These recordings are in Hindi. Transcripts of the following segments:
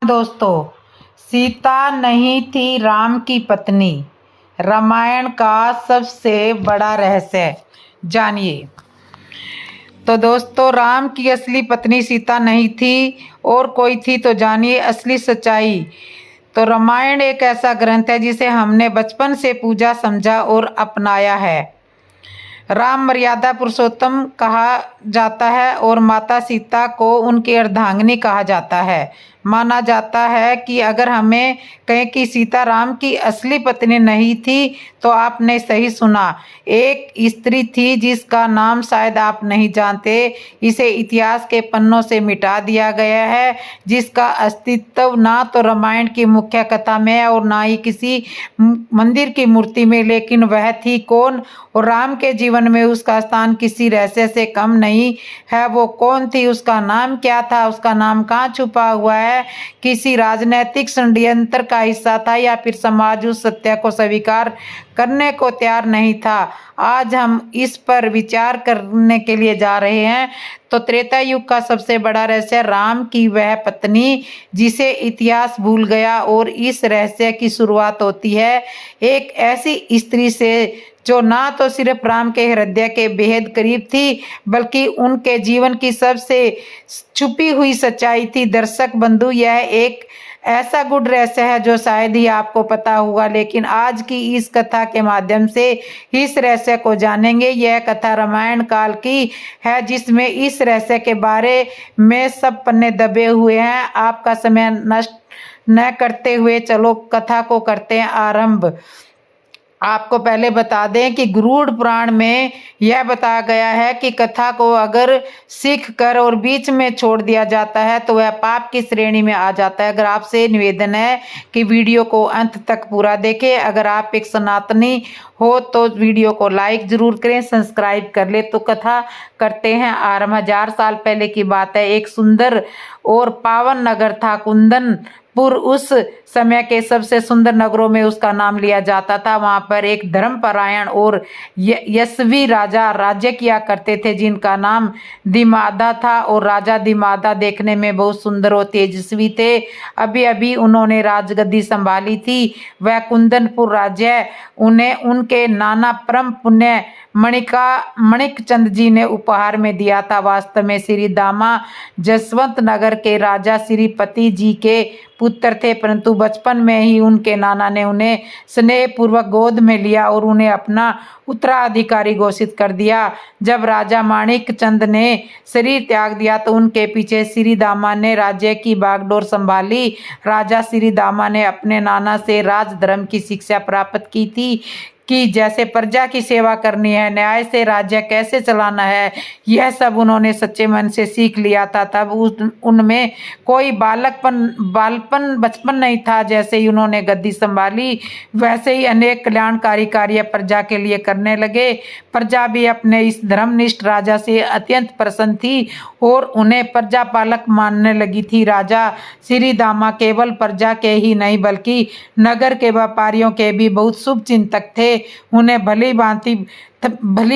दोस्तों, सीता नहीं थी राम की पत्नी, रामायण का सबसे बड़ा रहस्य जानिए। तो दोस्तों, राम की असली पत्नी सीता नहीं थी और कोई थी, तो जानिए असली सच्चाई। तो रामायण एक ऐसा ग्रंथ है जिसे हमने बचपन से पूजा, समझा और अपनाया है। राम मर्यादा पुरुषोत्तम कहा जाता है और माता सीता को उनकी अर्धांगिनी कहा जाता है। माना जाता है कि अगर हमें कहें कि सीता राम की असली पत्नी नहीं थी, तो आपने सही सुना। एक स्त्री थी जिसका नाम शायद आप नहीं जानते। इसे इतिहास के पन्नों से मिटा दिया गया है, जिसका अस्तित्व ना तो रामायण की मुख्य कथा में है और ना ही किसी मंदिर की मूर्ति में। लेकिन वह थी कौन और राम के जीवन में उसका स्थान किसी रहस्य से कम नहीं है। वो कौन थी, उसका नाम क्या था, उसका नाम कहाँ छुपा हुआ है, किसी राजनीतिक षड्यंत्र का हिस्सा था या फिर समाज उस सत्य को स्वीकार करने को तैयार नहीं था। आज हम इस पर विचार करने के लिए जा रहे हैं। तो त्रेता युग का सबसे बड़ा रहस्य, राम की वह पत्नी जिसे इतिहास भूल गया। और इस रहस्य की शुरुआत होती है एक ऐसी स्त्री से जो ना तो सिर्फ राम के हृदय के बेहद करीब थी, बल्कि उनके जीवन की सबसे छुपी हुई सच्चाई थी। दर्शक बंधु, यह एक ऐसा गुड रहस्य है जो शायद ही आपको पता होगा, लेकिन आज की इस कथा के माध्यम से इस रहस्य को जानेंगे। यह कथा रामायण काल की है, जिसमें इस रहस्य के बारे में सब पन्ने दबे हुए हैं। आपका समय नष्ट न करते हुए चलो कथा को करते हैं आरंभ। आपको पहले बता दें कि गरुड़ पुराण में यह बताया गया है कि कथा को अगर सीख कर और बीच में छोड़ दिया जाता है तो वह पाप की श्रेणी में आ जाता है। अगर आपसे निवेदन है कि वीडियो को अंत तक पूरा देखें। अगर आप एक सनातनी हो तो वीडियो को लाइक जरूर करें, सब्सक्राइब कर ले। तो कथा करते हैं आरंभ। 1000 साल पहले की बात है। एक सुंदर और पावन नगर था कुंदनपुर। उस समय के सबसे सुंदर नगरों में उसका नाम लिया जाता था। वहां पर एक धर्मपरायण और यशस्वी राजा राज्य किया करते थे, जिनका नाम दिमादा था। और राजा दिमादा देखने में बहुत सुंदर और तेजस्वी थे। अभी अभी उन्होंने राजगद्दी संभाली थी। वह कुंदनपुर राज्य उन्हें उनके नाना परम पुण्य मणिक चंद जी ने उपहार में दिया था। वास्तव में श्री दामा जसवंत नगर के राजा श्रीपति जी के पुत्र थे, परंतु बचपन में ही उनके नाना ने उन्हें स्नेहपूर्वक गोद में लिया और उन्हें अपना उत्तराधिकारी घोषित कर दिया। जब राजा माणिक चंद ने शरीर त्याग दिया तो उनके पीछे श्री दामा ने राज्य की बागडोर संभाली। राजा श्री दामा ने अपने नाना से राजधर्म की शिक्षा प्राप्त की थी कि जैसे प्रजा की सेवा करनी है, न्याय से राज्य कैसे चलाना है, यह सब उन्होंने सच्चे मन से सीख लिया था। तब उनमें कोई बालपन बचपन नहीं था। जैसे ही उन्होंने गद्दी संभाली, वैसे ही अनेक कल्याणकारी कार्य प्रजा के लिए करने लगे। प्रजा भी अपने इस धर्मनिष्ठ राजा से अत्यंत प्रसन्न थी और उन्हें प्रजा पालक मानने लगी थी। राजा श्री दामा केवल प्रजा के ही नहीं बल्कि नगर के व्यापारियों के भी बहुत शुभ चिंतक थे। उन्हें भली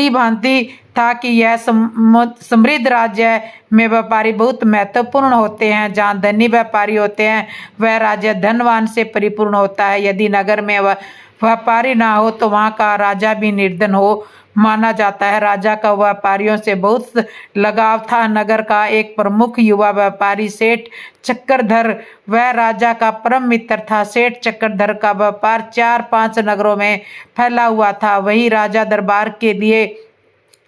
भांति था कि यह समृद्ध राज्य में व्यापारी बहुत महत्वपूर्ण होते हैं। जहाँ धनी व्यापारी होते हैं, वह राज्य धनवान से परिपूर्ण होता है। यदि नगर में व्यापारी ना हो तो वहाँ का राजा भी निर्धन हो माना जाता है। राजा का व्यापारियों से बहुत लगाव था। नगर का एक प्रमुख युवा व्यापारी सेठ चक्रधर वह राजा का परम मित्र था। सेठ चक्रधर का व्यापार 4-5 नगरों में फैला हुआ था। वही राजा दरबार के लिए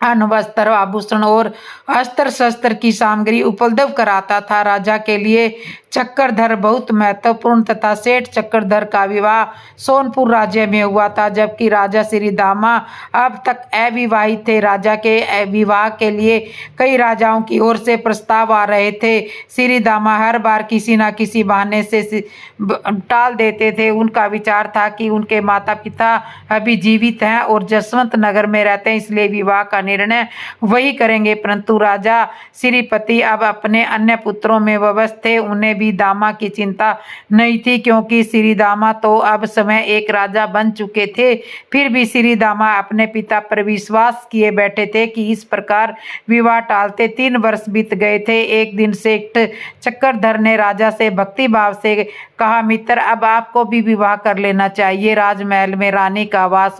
अन्न, वस्त्र, आभूषण और अस्त्र शस्त्र की सामग्री उपलब्ध कराता था। राजा के लिए चक्रधर बहुत महत्वपूर्ण तथा सेठ चक्रधर का विवाह सोनपुर राज्य में हुआ था, जबकि राजा श्री दामा अब तक अविवाहित थे। राजा के विवाह के लिए कई राजाओं की ओर से प्रस्ताव आ रहे थे। श्री दामा हर बार किसी न किसी बहाने से टाल देते थे। उनका विचार था कि उनके माता पिता अभी जीवित हैं और जसवंत नगर में रहते हैं, इसलिए विवाह का निर्णय वही करेंगे। परंतु राजा श्रीपति अब अपने अन्य पुत्रों में व्यस्त थे। उन्हें भी दामा की चिंता नहीं थी, क्योंकि श्री दामा तो अब समय एक राजा बन चुके थे। फिर भी श्री दामा अपने पिता पर विश्वास किए बैठे थे कि इस प्रकार विवाह टालते 3 वर्ष बीत गए थे। एक दिन सेठ चक्रधर ने राजा से भक्ति भाव से कहा, मित्र, अब आपको भी विवाह कर लेना चाहिए। राजमहल में रानी का वास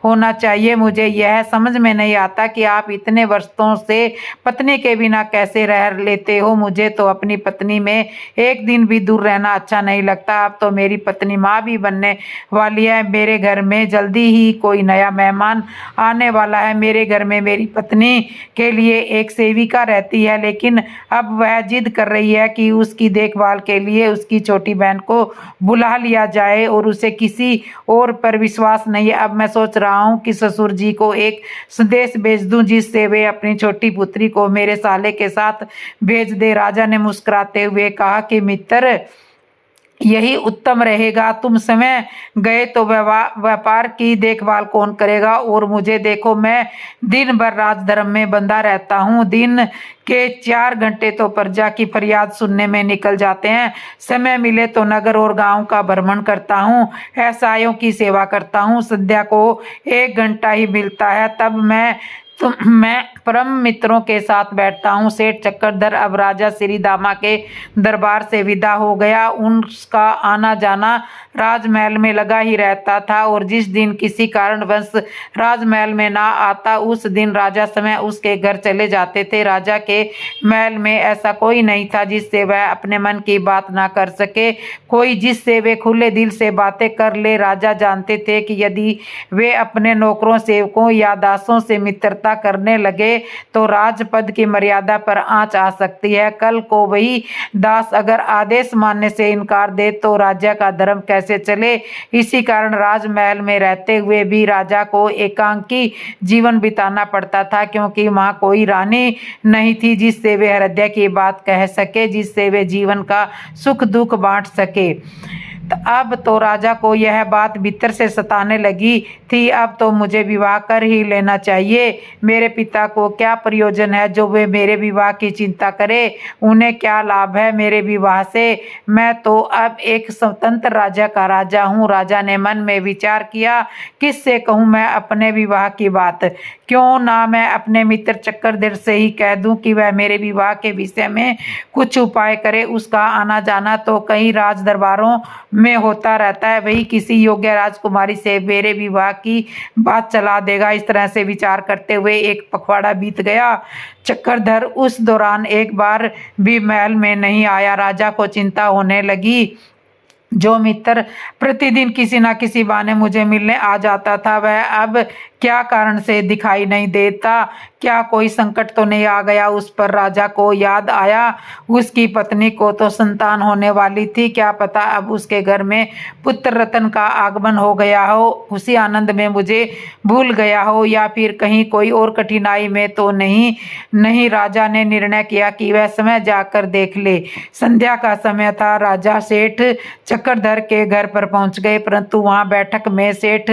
होना चाहिए। मुझे यह समझ में नहीं आता कि आप इतने वर्षों से पत्नी के बिना कैसे रह लेते हो। मुझे तो अपनी पत्नी में एक दिन भी दूर रहना अच्छा नहीं लगता। अब तो मेरी पत्नी माँ भी बनने वाली है। मेरे घर में जल्दी ही कोई नया मेहमान आने वाला है। मेरे घर में मेरी पत्नी के लिए एक सेविका रहती है, लेकिन अब वह जिद कर रही है कि उसकी देखभाल के लिए उसकी छोटी बहन को बुला लिया जाए और उसे किसी और पर विश्वास नहीं है। अब मैं सोच रहा हूँ कि ससुर जी को एक संदेश भेज दूं, जिससे वे अपनी छोटी पुत्री को मेरे साले के साथ भेज दे। राजा ने मुस्कुराते हुए कहा कि मित्र, यही उत्तम रहेगा। तुम समय गए तो व्यापार की देखभाल कौन करेगा? और मुझे देखो, मैं दिन भर राजधर्म में बंधा रहता हूँ। दिन के 4 घंटे तो प्रजा की फरियाद सुनने में निकल जाते हैं। समय मिले तो नगर और गांव का भ्रमण करता हूँ, असहायों की सेवा करता हूँ। संध्या को 1 घंटा ही मिलता है, तब मैं परम मित्रों के साथ बैठता हूँ। सेठ चक्रधर अब राजा श्री दामा के दरबार से विदा हो गया। उसका आना जाना राजमहल में लगा ही रहता था, और जिस दिन किसी कारणवश राजमहल में ना आता, उस दिन राजा समय उसके घर चले जाते थे। राजा के महल में ऐसा कोई नहीं था जिससे वह अपने मन की बात ना कर सके, कोई जिससे वे खुले दिल से बातें कर ले। राजा जानते थे कि यदि वे अपने नौकरों, सेवकों या दासों से मित्रता करने लगे तो राजपद की मर्यादा पर आंच आ सकती है। कल को वही दास अगर आदेश मानने से इनकार दे तो राज्य का धर्म कैसे चले? इसी कारण राजमहल में रहते हुए भी राजा को एकांकी जीवन बिताना पड़ता था, क्योंकि वहां कोई रानी नहीं थी जिससे वे हृदय की बात कह सके, जिससे वे जीवन का सुख दुख बांट सके। अब तो राजा को यह बात भीतर से सताने लगी थी। अब तो मुझे विवाह कर ही लेना चाहिए। मेरे पिता को क्या प्रयोजन है जो वे मेरे विवाह की चिंता करे? उन्हें क्या लाभ है मेरे विवाह से? मैं तो अब एक स्वतंत्र राजा का राजा हूँ। राजा ने मन में विचार किया, किससे कहूँ मैं अपने विवाह की बात? क्यों ना मैं अपने मित्र चक्रधर से ही कह दूं कि वह मेरे विवाह के विषय में कुछ उपाय करे। उसका आना जाना तो कई राज दरबारों में होता रहता है, वही किसी योग्य राजकुमारी से मेरे विवाह की बात चला देगा। इस तरह से विचार करते हुए एक पखवाड़ा बीत गया। चक्रधर उस दौरान एक बार भी महल में नहीं आया। राजा को चिंता होने लगी। जो मित्र प्रतिदिन किसी न किसी बहाने मुझे मिलने आ जाता था, वह अब क्या कारण से दिखाई नहीं देता? क्या कोई संकट तो नहीं आ गया उस पर? राजा को याद आया, उसकी पत्नी को तो संतान होने वाली थी। क्या पता अब उसके घर में पुत्र रत्न का आगमन हो गया हो। उसी आनंद में मुझे भूल गया हो, या फिर कहीं कोई और कठिनाई में तो नहीं। राजा ने निर्णय किया कि वह समय जाकर देख ले। संध्या का समय था। राजा सेठ चक्रधर के घर पर पहुंच गए, परंतु वहां बैठक में सेठ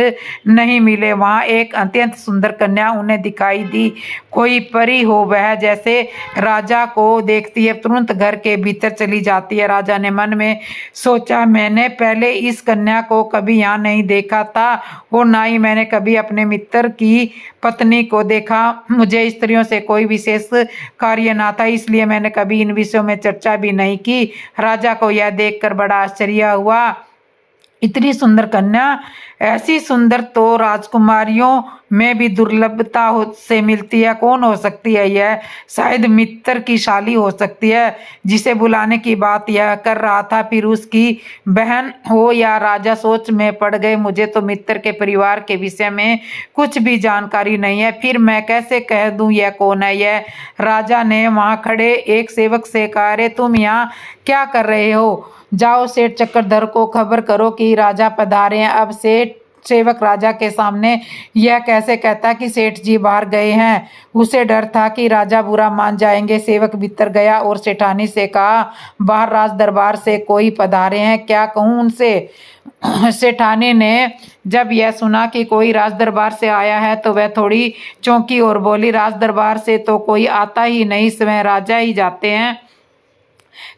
नहीं मिले। वहां एक अत्यंत सुंदर कन्या उन्हें दिखाई दी, कोई परी हो। वह जैसे राजा को देखती है तुरंत घर के भीतर चली जाती है। राजा ने मन में सोचा, मैंने पहले इस कन्या को कभी यहाँ नहीं देखा था, और ना ही मैंने कभी अपने मित्र की पत्नी को देखा। मुझे स्त्रियों से कोई विशेष कार्य ना था, इसलिए मैंने कभी इन विषयों में चर्चा भी नहीं की। राजा को यह देखकर बड़ा आश्चर्य हुआ। इतनी सुंदर कन्या, ऐसी सुंदर तो राजकुमारियों में भी दुर्लभता से मिलती है। कौन हो सकती है यह? शायद मित्र की शाली हो सकती है, जिसे बुलाने की बात यह कर रहा था। फिर उसकी बहन हो या? राजा सोच में पड़ गए। मुझे तो मित्र के परिवार के विषय में कुछ भी जानकारी नहीं है, फिर मैं कैसे कह दूं यह कौन है यह? राजा ने वहां खड़े एक सेवक से कहा, अरे तुम यहाँ क्या कर रहे हो? जाओ सेठ चक्रधर को खबर करो कि राजा पधारे हैं। अब सेवक राजा के सामने यह कैसे कहता कि सेठ जी बाहर गए हैं? उसे डर था कि राजा बुरा मान जाएंगे। सेवक भीतर गया और सेठानी से कहा, बाहर राज दरबार से कोई पधारे हैं, क्या कहूँ उनसे? सेठानी ने जब यह सुना कि कोई राज दरबार से आया है तो वह थोड़ी चौंकी और बोली, राज दरबार से तो कोई आता ही नहीं, स्वयं राजा ही जाते हैं।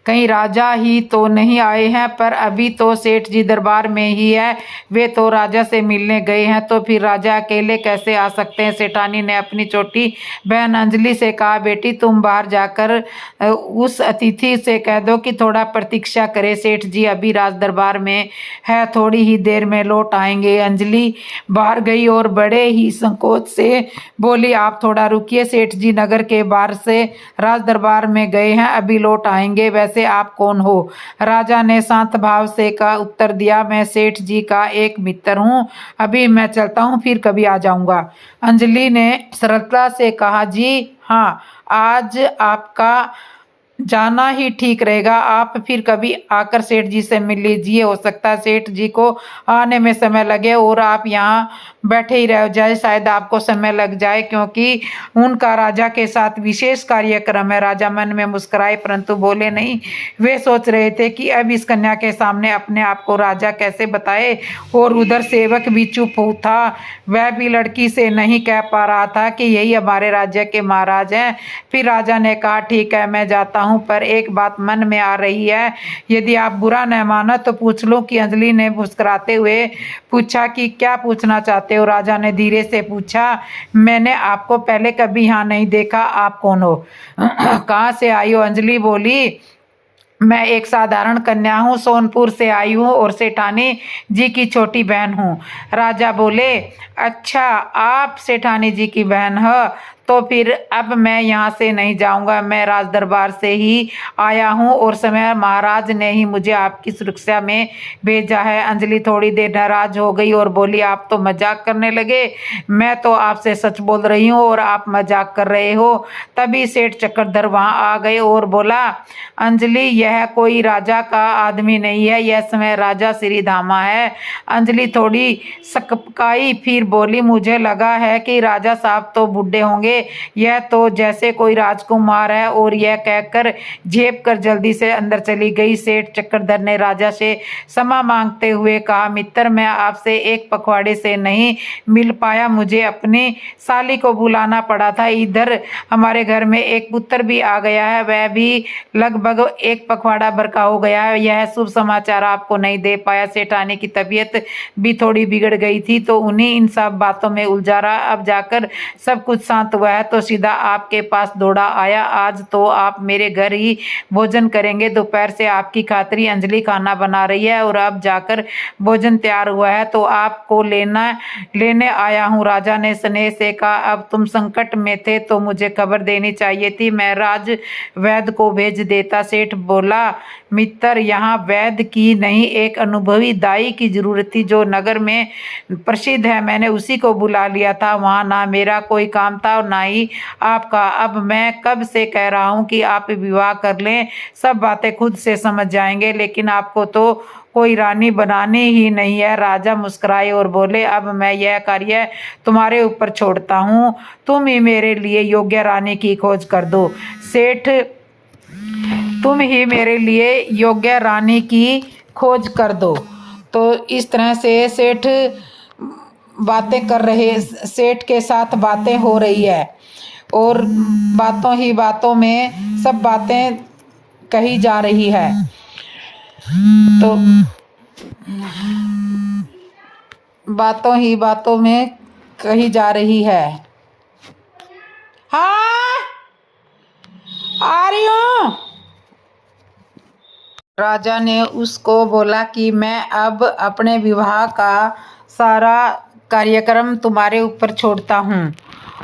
कहीं राजा ही तो नहीं आए हैं, पर अभी तो सेठ जी दरबार में ही है, वे तो राजा से मिलने गए हैं, तो फिर राजा अकेले कैसे आ सकते हैं। सेठानी ने अपनी छोटी बहन अंजलि से कहा, बेटी तुम बाहर जाकर उस अतिथि से कह दो कि थोड़ा प्रतीक्षा करे, सेठ जी अभी राज दरबार में है, थोड़ी ही देर में लौट आएंगे। अंजलि बाहर गई और बड़े ही संकोच से बोली, आप थोड़ा रुकिए, सेठ जी नगर के बाहर से राज दरबार में गए हैं, अभी लौट आएंगे। वैसे आप कौन हो? राजा ने शांत भाव से का उत्तर दिया, मैं सेठ जी का एक मित्र हूँ, अभी मैं चलता हूँ, फिर कभी आ जाऊंगा। अंजलि ने सरलता से कहा, जी हाँ, आज आपका जाना ही ठीक रहेगा, आप फिर कभी आकर सेठ जी से मिल लीजिए, हो सकता है सेठ जी को आने में समय लगे और आप यहाँ बैठे ही रह जाए, शायद आपको समय लग जाए, क्योंकि उनका राजा के साथ विशेष कार्यक्रम है। राजा मन में मुस्कुराए परंतु बोले नहीं। वे सोच रहे थे कि अब इस कन्या के सामने अपने आप को राजा कैसे बताए, और उधर सेवक भी चुप था, वह भी लड़की से नहीं कह पा रहा था कि यही हमारे राज्य के महाराज हैं। फिर राजा ने कहा, ठीक है मैं जाता हूँ, पर एक बात मन में आ रही है, यदि आप बुरा न मानो तो पूछ लो। कि अंजलि ने मुस्कुराते हुए पूछा कि क्या पूछना चाहते हो? राजा ने धीरे से पूछा, मैंने आपको पहले कभी यहाँ नहीं देखा, आप कौन हो? कहाँ से आई हो? अंजलि बोली, मैं एक साधारण कन्या हूँ, सोनपुर से आई हूँ और सेठानी जी की छोटी बहन हूँ। राजा बोले, अच्छा आप सेठानी जी की बहन हो, तो फिर अब मैं यहाँ से नहीं जाऊँगा, मैं राज दरबार से ही आया हूँ और समय महाराज ने ही मुझे आपकी सुरक्षा में भेजा है। अंजलि थोड़ी देर नाराज हो गई और बोली, आप तो मजाक करने लगे, मैं तो आपसे सच बोल रही हूँ और आप मजाक कर रहे हो। तभी सेठ चक्रधर वहाँ आ गए और बोला, अंजलि यह कोई राजा का आदमी नहीं है, यह समय राजा श्रीधामा है। अंजलि थोड़ी सकपकाई, फिर बोली, मुझे लगा है कि राजा साहब तो बूढ़े होंगे, यह तो जैसे कोई राजकुमार है। और यह कहकर झेप कर जल्दी से अंदर चली गई। सेठ चक्रधर ने राजा से क्षमा मांगते हुए कहा, मित्र मैं आपसे एक पखवाड़े से नहीं मिल पाया, मुझे अपनी साली को बुलाना पड़ा था, इधर हमारे घर में एक पुत्र भी आ गया है, वह भी लगभग एक पखवाड़ा भर का हो गया है, यह शुभ समाचार आपको नहीं दे पाया। सेठानी की तबीयत भी थोड़ी बिगड़ गई थी, तो उन्हीं इन सब बातों में उलझा रहा, अब जाकर सब कुछ शांत हुआ है तो सीधा आपके पास दौड़ा आया। आज तो आप मेरे घर ही भोजन करेंगे, दोपहर से आपकी खातरी अंजलि खाना बना रही है और अब जाकर भोजन तैयार हुआ है तो आपको लेने आया हूँ। राजा ने स्नेह से कहा, अब तुम संकट में थे तो मुझे खबर देनी चाहिए थी, मैं राज वैद्य को भेज देता। सेठ बोला, मित्र यहाँ वैद्य की नहीं, एक अनुभवी दाई की जरूरत थी जो नगर में प्रसिद्ध है, मैंने उसी को बुला लिया था, वहाँ ना मेरा कोई काम था और ना ही आपका। अब मैं कब से कह रहा हूँ कि आप विवाह कर लें, सब बातें खुद से समझ जाएंगे, लेकिन आपको तो कोई रानी बनानी ही नहीं है। राजा मुस्कुराए और बोले, अब मैं यह कार्य तुम्हारे ऊपर छोड़ता हूँ, तुम ही मेरे लिए योग्य रानी की खोज कर दो। सेठ, तुम ही मेरे लिए योग्य रानी की खोज कर दो। तो इस तरह से सेठ बातें कर रहे, सेठ के साथ बातें हो रही है और बातों ही बातों में सब बातें कही जा रही है। तो बातों ही बातों में कही जा रही है। हाँ आ रही हूँ। राजा ने उसको बोला कि मैं अब अपने विवाह का सारा कार्यक्रम तुम्हारे ऊपर छोड़ता हूँ।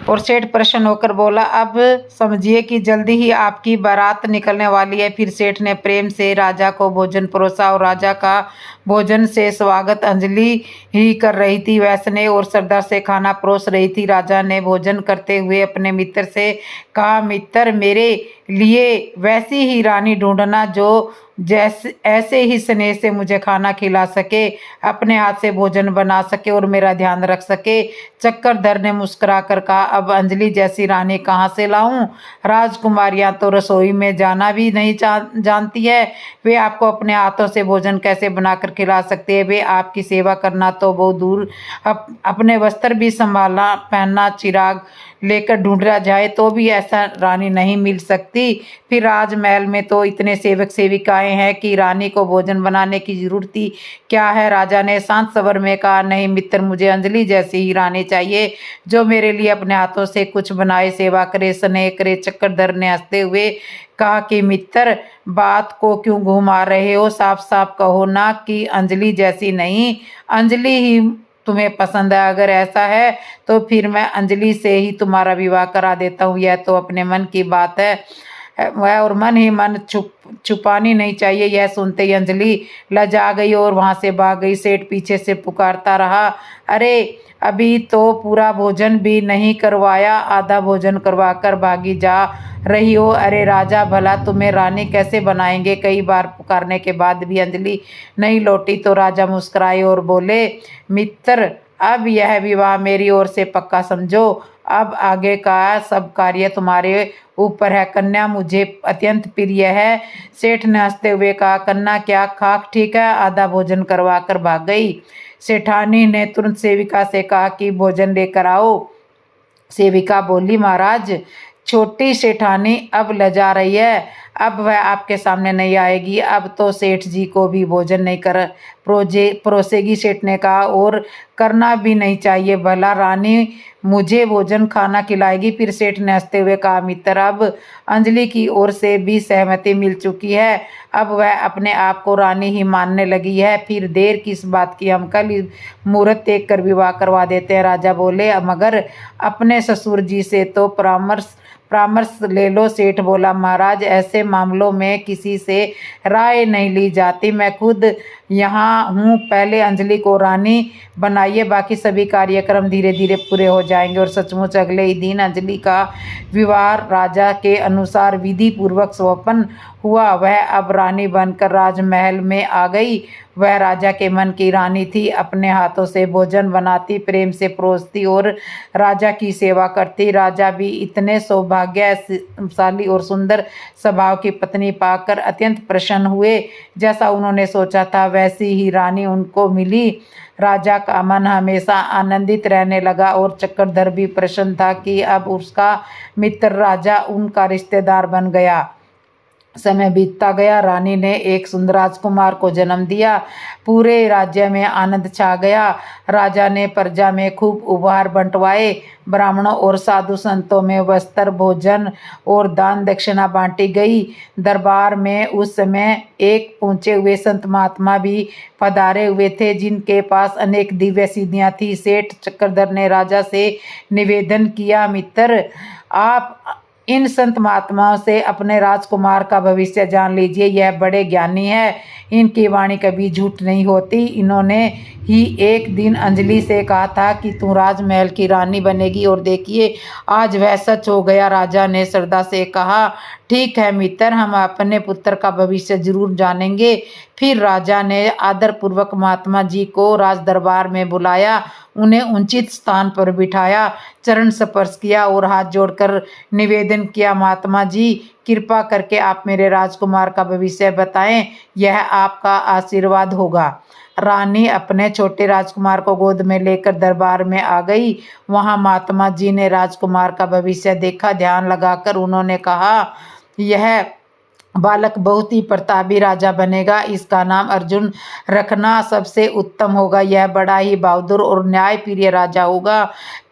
और सेठ प्रसन्न होकर बोला, अब समझिए कि जल्दी ही आपकी बारात निकलने वाली है। फिर सेठ ने प्रेम से राजा को भोजन परोसा और राजा का भोजन से स्वागत अंजलि ही कर रही थी, वह स्नेह और श्रद्धा से खाना परोस रही थी। राजा ने भोजन करते हुए अपने मित्र से कहा, मित्र मेरे लिए वैसी ही रानी ढूंढना जो जैसे ऐसे ही स्नेह से मुझे खाना खिला सके, अपने हाथ से भोजन बना सके और मेरा ध्यान रख सके। चक्रधर ने मुस्कुरा कर कहा, अब अंजलि जैसी रानी कहाँ से लाऊं? राजकुमारियां तो रसोई में जाना भी नहीं जानती है, वे आपको अपने हाथों से भोजन कैसे बनाकर खिला सकती है? वे आपकी सेवा करना तो बहुत दूर, अपने वस्त्र भी संभालना, पहनना, चिराग लेकर ढूंढा जाए तो भी ऐसा रानी नहीं मिल सकती। सकती। फिर राजमहल में तो इतने सेवक सेविकाएं हैं कि रानी को भोजन बनाने की जरूरत ही क्या है। राजा ने शांत स्वर में कहा, नहीं मित्र, मुझे अंजलि जैसी ही रानी चाहिए जो मेरे लिए अपने हाथों से कुछ बनाए, सेवा करे, स्नेह करे। चक्रधर ने हंसते हुए कहा कि मित्र, बात को क्यों घुमा रहे हो, साफ साफ कहो ना कि अंजलि जैसी नहीं, अंजलि ही तुम्हें पसंद है। अगर ऐसा है तो फिर मैं अंजलि से ही तुम्हारा विवाह करा देता हूँ। यह तो अपने मन की बात है वह, और मन ही मन छुपानी नहीं चाहिए। यह सुनते ही अंजलि लजा गई और वहां से भाग गई। सेठ पीछे से पुकारता रहा, अरे अभी तो पूरा भोजन भी नहीं करवाया, आधा भोजन करवा कर भागी जा रही हो। अरे राजा, भला तुम्हें रानी कैसे बनाएंगे। कई बार पुकारने के बाद भी अंजलि नहीं लौटी तो राजा मुस्कुराए और बोले, मित्र, अब यह विवाह मेरी ओर से पक्का समझो। अब आगे का सब कार्य तुम्हारे ऊपर है। कन्या मुझे अत्यंत प्रिय है। सेठ ने हंसते हुए कहा, कन्या क्या खाक ठीक है। आधा भोजन करवा कर भाग गई। सेठानी ने तुरंत सेविका से कहा कि भोजन लेकर आओ। सेविका बोली, महाराज, छोटी सेठानी अब लजा रही है, अब वह आपके सामने नहीं आएगी। अब तो सेठ जी को भी भोजन नहीं कर परोसेगी। सेठ ने कहा, और करना भी नहीं चाहिए, भला रानी मुझे भोजन खाना खिलाएगी। फिर सेठ ने हंसते हुए कहा, मित्र, अब अंजलि की ओर से भी सहमति मिल चुकी है। अब वह अपने आप को रानी ही मानने लगी है। फिर देर किस बात की, हम कल मुहूर्त देख कर विवाह करवा देते हैं। राजा बोले, मगर अपने ससुर जी से तो परामर्श ले लो। सेठ बोला, महाराज, ऐसे मामलों में किसी से राय नहीं ली जाती। मैं खुद यहाँ हूँ। पहले अंजलि को रानी बनाइए, बाकी सभी कार्यक्रम धीरे धीरे पूरे हो जाएंगे। और सचमुच अगले ही दिन अंजलि का विवाह राजा के अनुसार विधि पूर्वक संपन्न हुआ। वह अब रानी बनकर राजमहल में आ गई। वह राजा के मन की रानी थी। अपने हाथों से भोजन बनाती, प्रेम से परोसती और राजा की सेवा करती। राजा भी इतने सौभाग्यशाली और सुंदर स्वभाव की पत्नी पाकर अत्यंत प्रसन्न हुए। जैसा उन्होंने सोचा था वैसी ही रानी उनको मिली। राजा का मन हमेशा आनंदित रहने लगा और चक्रधर भी प्रसन्न था कि अब उसका मित्र राजा उनका रिश्तेदार बन गया। समय बीतता गया। रानी ने एक सुंदर राजकुमार को जन्म दिया। पूरे राज्य में आनंद छा गया। राजा ने प्रजा में खूब उपहार बंटवाए। ब्राह्मणों और साधु संतों में वस्त्र, भोजन और दान दक्षिणा बांटी गई। दरबार में उस समय एक पहुंचे हुए संत महात्मा भी पधारे हुए थे, जिनके पास अनेक दिव्य सिद्धियां थी। सेठ चक्रधर ने राजा से निवेदन किया, मित्र, आप इन संत महात्माओं से अपने राजकुमार का भविष्य जान लीजिए। यह बड़े ज्ञानी है, इनकी वाणी कभी झूठ नहीं होती। इन्होंने ही एक दिन अंजलि से कहा था कि तू राजमहल की रानी बनेगी, और देखिए आज वह सच हो गया। राजा ने श्रद्धा से कहा, ठीक है मित्र, हम अपने पुत्र का भविष्य जरूर जानेंगे। फिर राजा ने आदरपूर्वक महात्मा जी को राज दरबार में बुलाया, उन्हें उचित स्थान पर बिठाया, चरण स्पर्श किया और हाथ जोड़कर निवेदन किया, महात्मा जी, कृपा करके आप मेरे राजकुमार का भविष्य बताएं, यह आपका आशीर्वाद होगा। रानी अपने छोटे राजकुमार को गोद में लेकर दरबार में आ गई। वहां महात्मा जी ने राजकुमार का भविष्य देखा। ध्यान लगाकर उन्होंने कहा, यह बालक बहुत ही प्रतापी राजा बनेगा। इसका नाम अर्जुन रखना सबसे उत्तम होगा। यह बड़ा ही बहादुर और न्यायप्रिय राजा होगा।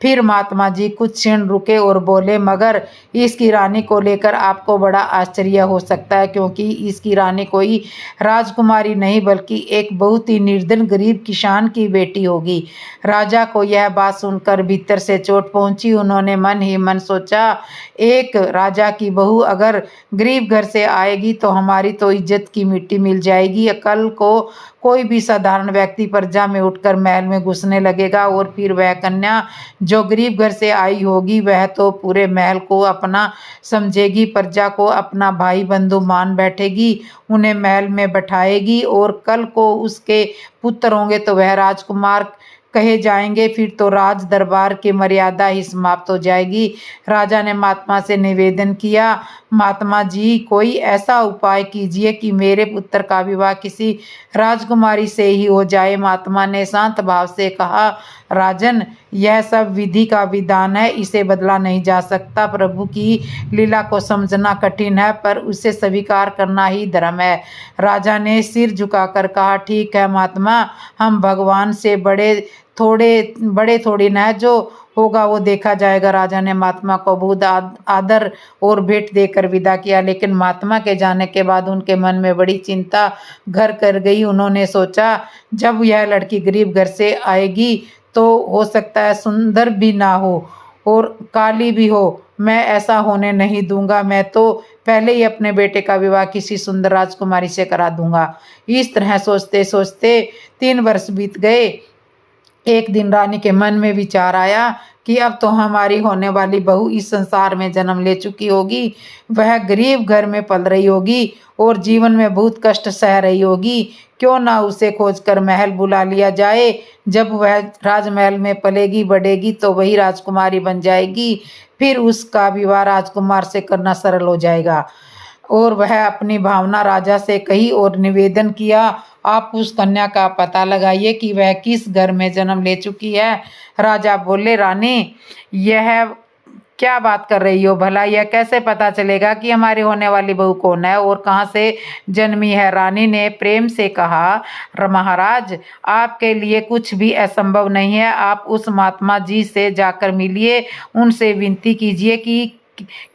फिर महात्मा जी कुछ क्षण रुके और बोले, मगर इसकी रानी को लेकर आपको बड़ा आश्चर्य हो सकता है, क्योंकि इसकी रानी कोई राजकुमारी नहीं बल्कि एक बहुत ही निर्धन गरीब किसान की बेटी होगी। राजा को यह बात सुनकर भीतर से चोट पहुंची। उन्होंने मन ही मन सोचा, एक राजा की बहू अगर गरीब घर से आएगी तो हमारी तो इज्जत की मिट्टी मिल जाएगी। कल को कोई भी साधारण व्यक्ति प्रजा में उठकर महल में घुसने लगेगा, और फिर वह कन्या जो गरीब घर से आई होगी वह तो पूरे महल को अपना समझेगी, प्रजा को अपना भाई बंधु मान बैठेगी, उन्हें महल में बैठाएगी, और कल को उसके पुत्र होंगे तो वह राजकुमार कहे जाएंगे। फिर तो राज दरबार की मर्यादा ही समाप्त हो जाएगी। राजा ने महात्मा से निवेदन किया, महात्मा जी, कोई ऐसा उपाय कीजिए कि मेरे पुत्र का विवाह किसी राजकुमारी से ही हो जाए। महात्मा ने शांत भाव से कहा, राजन, यह सब विधि का विधान है, इसे बदला नहीं जा सकता। प्रभु की लीला को समझना कठिन है, पर उसे स्वीकार करना ही धर्म है। राजा ने सिर झुकाकर कहा, ठीक है महात्मा, हम भगवान से बड़े थोड़ी न, जो होगा वो देखा जाएगा। राजा ने महात्मा को बहुत आदर और भेंट देकर विदा किया, लेकिन महात्मा के जाने के बाद उनके मन में बड़ी चिंता घर कर गई। उन्होंने सोचा, जब यह लड़की गरीब घर से आएगी तो हो सकता है सुंदर भी ना हो और काली भी हो। मैं ऐसा होने नहीं दूंगा। मैं तो पहले ही अपने बेटे का विवाह किसी सुंदर राजकुमारी से करा दूंगा। इस तरह सोचते सोचते 3 वर्ष बीत गए। एक दिन रानी के मन में विचार आया कि अब तो हमारी होने वाली बहू इस संसार में जन्म ले चुकी होगी। वह गरीब घर में पल रही होगी और जीवन में बहुत कष्ट सह रही होगी। क्यों ना उसे खोजकर महल बुला लिया जाए। जब वह राजमहल में पलेगी बढ़ेगी तो वही राजकुमारी बन जाएगी। फिर उसका विवाह राजकुमार से करना सरल हो जाएगा। और वह अपनी भावना राजा से कही और निवेदन किया, आप उस कन्या का पता लगाइए कि वह किस घर में जन्म ले चुकी है। राजा बोले, रानी, यह क्या बात कर रही हो भला? यह कैसे पता चलेगा कि हमारी होने वाली बहू कौन है और कहाँ से जन्मी है? रानी ने प्रेम से कहा, महाराज, आपके लिए कुछ भी असंभव नहीं है। आप उस महात्मा जी से जाकर मिलिए, उनसे विनती कीजिए कि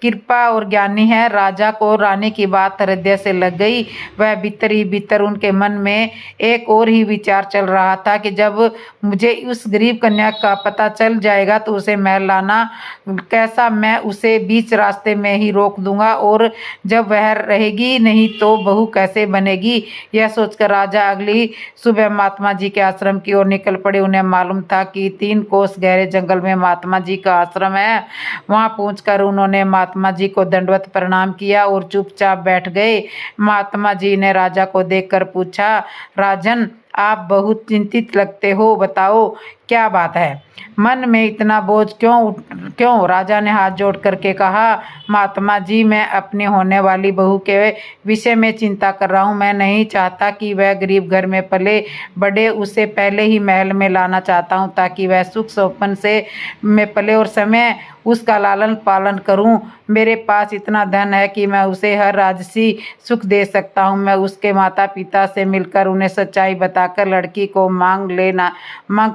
कृपा और ज्ञानी है। राजा को रानी की बात हृदय से लग गई। वह भीतर ही भीतर उनके मन में एक और ही विचार चल रहा था कि जब मुझे उस गरीब कन्या का पता चल जाएगा तो उसे महल लाना कैसा, मैं उसे बीच रास्ते में ही रोक दूंगा और जब वह रहेगी नहीं तो बहू कैसे बनेगी। यह सोचकर राजा अगली सुबह महात्मा जी के आश्रम की ओर निकल पड़े। उन्हें मालूम था कि 3 कोस गहरे जंगल में महात्मा जी का आश्रम है। वहां पहुंचकर उन्होंने महात्मा जी को दंडवत प्रणाम किया और चुपचाप बैठ गए। महात्मा जी ने राजा को देखकर पूछा, राजन, आप बहुत चिंतित लगते हो, बताओ क्या बात है? मन में इतना बोझ क्यों? राजा ने हाथ जोड़ करके कहा, महात्मा जी, मैं अपनी होने वाली बहू के विषय में चिंता कर रहा हूँ। मैं नहीं चाहता कि वह गरीब घर में पले बढ़े। उसे पहले ही महल में लाना चाहता हूँ ताकि वह सुख सौपन से में पले और समय उसका लालन पालन करूं। मेरे पास इतना धन है कि मैं उसे हर राजसी सुख दे सकता हूं। मैं उसके माता पिता से मिलकर उन्हें सच्चाई बताकर लड़की को मांग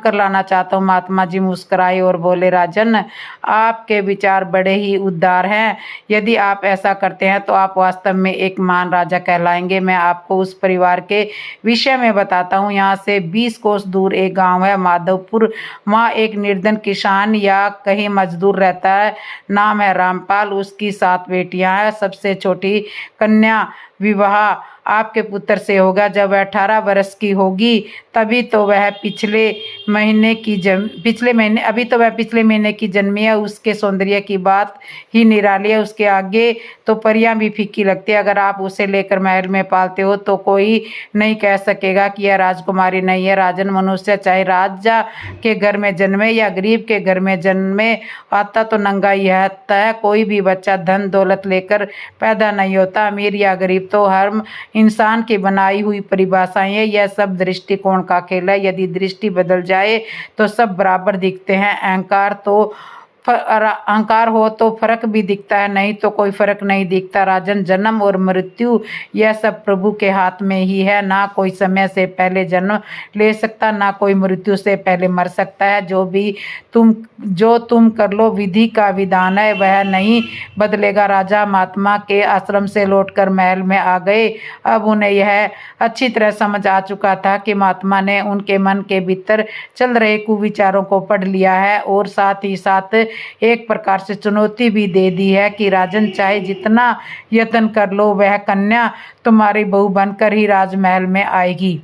कर लाना चाहता हूं। महात्मा जी मुस्कुराए और बोले, राजन, आपके विचार बड़े ही उदार हैं। यदि आप ऐसा करते हैं तो आप वास्तव में एक महान राजा कहलाएंगे। मैं आपको उस परिवार के विषय में बताता हूँ। यहाँ से 20 कोस दूर एक गाँव है, माधवपुर। वहाँ एक निर्धन किसान या कहीं मजदूर रहता है। नाम है रामपाल। उसकी 7 बेटियां हैं। सबसे छोटी कन्या विवाह आपके पुत्र से होगा। जब वह 18 वर्ष की होगी तभी तो वह पिछले महीने की जन्मी है। उसके सौंदर्य की बात ही निराली है। उसके आगे तो परियां भी फीकी लगती है। अगर आप उसे लेकर महल में पालते हो तो कोई नहीं कह सकेगा कि यह राजकुमारी नहीं है। राजन, मनुष्य चाहे राजा के घर में जन्मे या गरीब के घर में जन्मे, आता तो नंगा ही है। कोई भी बच्चा धन दौलत लेकर पैदा नहीं होता। अमीर या गरीब तो हर इंसान की बनाई हुई परिभाषाएं है। यह सब दृष्टिकोण का खेल है। यदि दृष्टि बदल जाए तो सब बराबर दिखते हैं। अहंकार हो तो फर्क भी दिखता है, नहीं तो कोई फर्क नहीं दिखता। राजन, जन्म और मृत्यु यह सब प्रभु के हाथ में ही है। ना कोई समय से पहले जन्म ले सकता, ना कोई मृत्यु से पहले मर सकता है। जो तुम कर लो, विधि का विधान है, वह नहीं बदलेगा। राजा महात्मा के आश्रम से लौटकर महल में आ गए। अब उन्हें यह अच्छी तरह समझ आ चुका था कि महात्मा ने उनके मन के भीतर चल रहे कुविचारों को पढ़ लिया है और साथ ही साथ एक प्रकार से चुनौती भी दे दी है कि राजन, चाहे जितना यत्न कर लो, वह कन्या तुम्हारी बहू बनकर ही राजमहल में आएगी।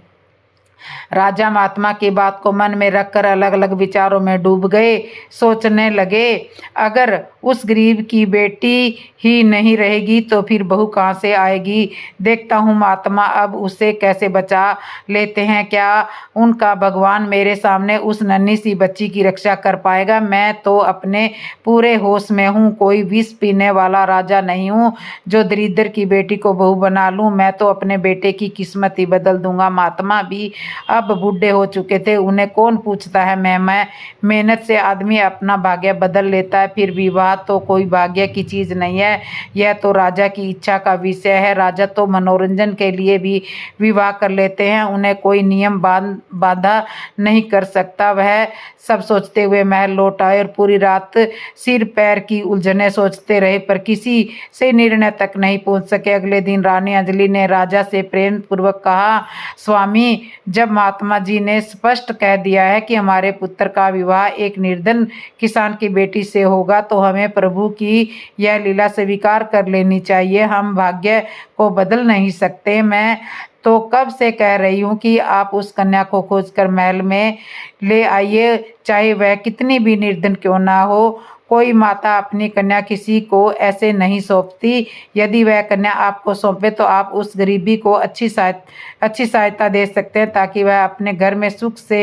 राजा महात्मा की बात को मन में रखकर अलग अलग विचारों में डूब गए। सोचने लगे, अगर उस गरीब की बेटी ही नहीं रहेगी तो फिर बहू कहाँ से आएगी। देखता हूँ महात्मा अब उसे कैसे बचा लेते हैं। क्या उनका भगवान मेरे सामने उस नन्ही सी बच्ची की रक्षा कर पाएगा। मैं तो अपने पूरे होश में हूँ, कोई विष पीने वाला राजा नहीं हूँ जो दरिद्र की बेटी को बहू बना लूँ। मैं तो अपने बेटे की किस्मत ही बदल दूंगा। महात्मा भी अब बूढ़े हो चुके थे, उन्हें कौन पूछता है। मैं मेहनत से आदमी अपना भाग्य बदल लेता है। फिर विवाह तो कोई भाग्य की चीज नहीं है, यह तो राजा की इच्छा का विषय है। राजा तो मनोरंजन के लिए भी विवाह कर लेते हैं, उन्हें कोई नियम बाधा नहीं कर सकता। वह सब सोचते हुए महल लौट आए और पूरी रात सिर पैर की उलझने सोचते रहे, पर किसी से निर्णय तक नहीं पहुंच सके। अगले दिन रानी अंजलि ने राजा से प्रेम पूर्वक कहा, स्वामी, जब महात्मा जी ने स्पष्ट कह दिया है कि हमारे पुत्र का विवाह एक निर्धन किसान की बेटी से होगा, तो हमें प्रभु की यह लीला स्वीकार कर लेनी चाहिए। हम भाग्य को बदल नहीं सकते। मैं तो कब से कह रही हूँ कि आप उस कन्या को खोजकर महल में ले आइए, चाहे वह कितनी भी निर्धन क्यों ना हो। कोई माता अपनी कन्या किसी को ऐसे नहीं सौंपती। यदि वह कन्या आपको सौंपे तो आप उस गरीबी को अच्छी सहायता दे सकते हैं ताकि वह अपने घर में सुख से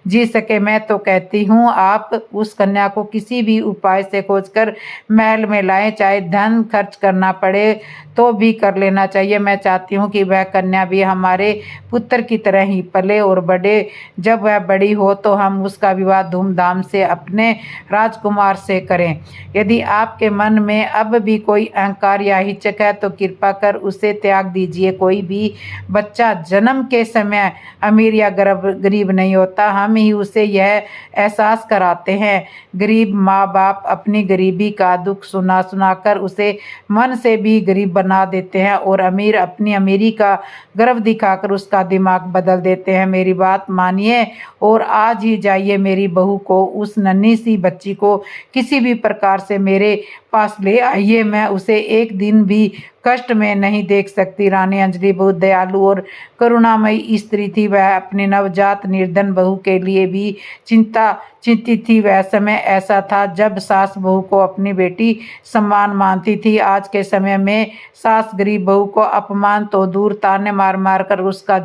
जी सके। मैं तो कहती हूँ आप उस कन्या को किसी भी उपाय से खोजकर महल में लाएं, चाहे धन खर्च करना पड़े तो भी कर लेना चाहिए। मैं चाहती हूँ कि वह कन्या भी हमारे पुत्र की तरह ही पले और बढ़े। जब वह बड़ी हो तो हम उसका विवाह धूमधाम से अपने राजकुमार से करें। यदि आपके मन में अब भी कोई अहंकार या हिचक है तो कृपा कर उसे त्याग दीजिए। कोई भी बच्चा जन्म के समय अमीर या गरीब नहीं होता, हम ही उसे यह एहसास कराते हैं। गरीब माँ बाप अपनी गरीबी का दुख सुनाकर उसे मन से भी गरीब बना देते हैं और अमीर अपनी अमीरी का गर्व दिखाकर उसका दिमाग बदल देते हैं। मेरी बात मानिए और आज ही जाइए मेरी बहू को, उस नन्ही सी बच्ची को किसी भी प्रकार से मेरे पास ले आइए। मैं उसे एक दिन भी कष्ट में नहीं देख सकती। रानी अंजलि बहुत दयालु और करुणामयी स्त्री थी। वह अपनी नवजात निर्धन बहू के लिए भी चिंतित थी। वह समय ऐसा था जब सास बहू को अपनी बेटी सम्मान मानती थी। आज के समय में सास गरीब बहू को अपमान तो दूर, ताने मार कर उसका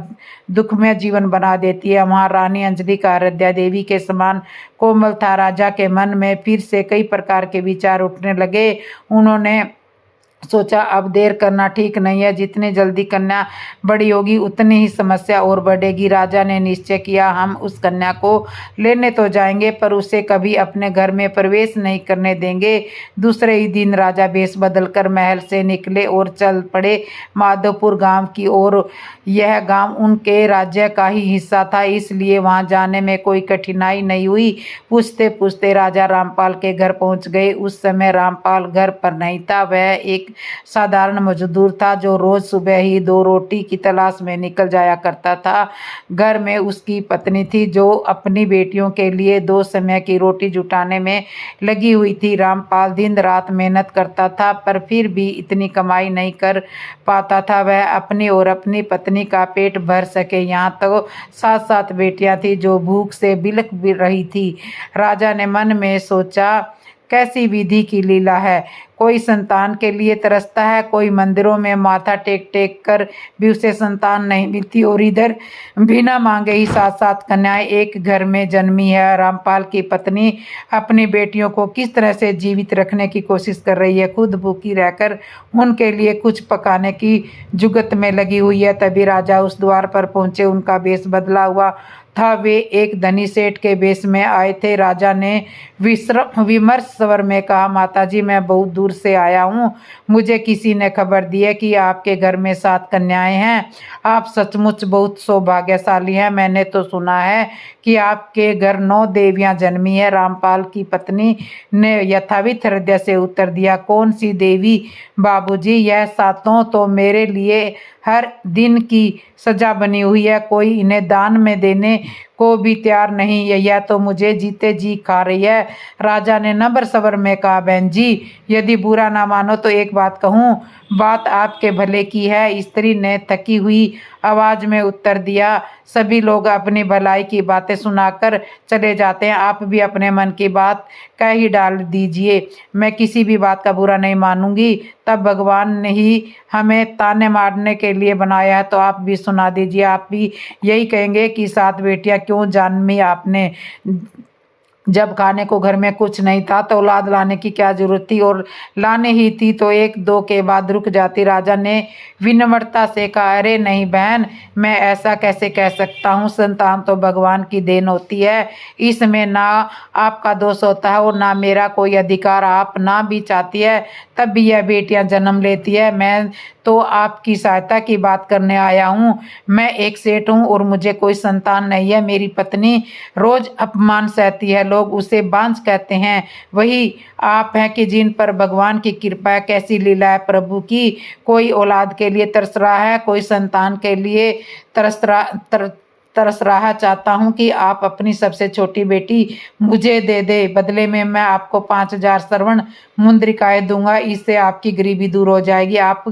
दुखमय जीवन बना देती है। वहाँ रानी अंजलि का हृदय देवी के समान कोमल था। राजा के मन में फिर से कई प्रकार के विचार उठने लगे। उन्होंने सोचा अब देर करना ठीक नहीं है, जितनी जल्दी कन्या बड़ी होगी उतनी ही समस्या और बढ़ेगी। राजा ने निश्चय किया, हम उस कन्या को लेने तो जाएंगे पर उसे कभी अपने घर में प्रवेश नहीं करने देंगे। दूसरे ही दिन राजा भेष बदलकर महल से निकले और चल पड़े माधोपुर गांव की ओर। यह गांव उनके राज्य का ही हिस्सा था, इसलिए वहां जाने में कोई कठिनाई नहीं हुई। पूछते पूछते राजा रामपाल के घर पहुंच गए। उस समय रामपाल घर पर नहीं था। वह एक साधारण मजदूर था जो रोज सुबह ही 2 रोटी की तलाश में निकल जाया करता था। घर में उसकी पत्नी थी जो अपनी बेटियों के लिए 2 समय की रोटी जुटाने में लगी हुई थी। रामपाल दिन रात मेहनत करता था पर फिर भी इतनी कमाई नहीं कर पाता था वह अपनी और अपनी पत्नी का पेट भर सके। यहाँ तो 7 बेटियां थी जो भूख से बिलख भी रही थी। राजा ने मन में सोचा, कैसी विधि की लीला है। कोई संतान के लिए तरसता है, कोई मंदिरों में माथा टेक कर भी उसे संतान नहीं मिलती और इधर बिना मांगे ही 7 कन्याएं एक घर में जन्मी है। रामपाल की पत्नी अपनी बेटियों को किस तरह से जीवित रखने की कोशिश कर रही है, खुद भूखी रहकर उनके लिए कुछ पकाने की जुगत में लगी हुई है। तभी राजा उस द्वार पर पहुंचे। उनका वेश बदला हुआ था, वे एक धनी सेठ के वेश में आए थे। राजा ने विमर्श स्वर में कहा, माताजी, मैं बहुत दूर से आया हूँ। मुझे किसी ने खबर दी है कि आपके घर में 7 कन्याएं हैं। आप सचमुच बहुत सौभाग्यशाली हैं। मैंने तो सुना है कि आपके घर 9 देवियां जन्मी है। रामपाल की पत्नी ने यथावित हृदय से उत्तर दिया, कौन सी देवी बाबूजी? यह 7 तो मेरे लिए हर दिन की सजा बनी हुई है। कोई इन्हें दान में देने को भी तैयार नहीं है, यह तो मुझे जीते जी खा रही है। राजा ने नम्र स्वर में कहा, बहन जी यदि बुरा ना मानो तो एक बात कहूँ, बात आपके भले की है। स्त्री ने थकी हुई आवाज में उत्तर दिया, सभी लोग अपनी भलाई की बातें सुनाकर चले जाते हैं, आप भी अपने मन की बात कह ही डाल दीजिए। मैं किसी भी बात का बुरा नहीं मानूंगी। तब भगवान ने ही हमें ताने मारने के लिए बनाया है, तो आप भी सुना दीजिए। आप भी यही कहेंगे कि 7 बेटियां क्यों जन्मी आपने? जब खाने को घर में कुछ नहीं था तो औलाद लाने की क्या जरूरत थी, और लाने ही थी तो एक दो के बाद रुक जाती। राजा ने विनम्रता से कहा, अरे नहीं बहन, मैं ऐसा कैसे कह सकता हूँ? संतान तो भगवान की देन होती है, इसमें ना आपका दोष होता है और ना मेरा कोई अधिकार। आप ना भी चाहती है तब भी यह बेटियां जन्म लेती है। मैं तो आपकी सहायता की बात करने आया हूँ। मैं एक सेठ हूँ और मुझे कोई संतान नहीं है। मेरी पत्नी रोज अपमान सहती है, लोग उसे बांझ कहते हैं। वही आप हैं कि जिन पर भगवान की कृपा है। कैसी लीला है प्रभु की, कोई औलाद के लिए तरस रहा है, कोई संतान के लिए तरस रहा। चाहता हूँ कि आप अपनी सबसे छोटी बेटी मुझे दे दे, बदले में मैं आपको 5000 स्वर्ण मुद्रिकाएं दूंगा। इससे आपकी गरीबी दूर हो जाएगी, आप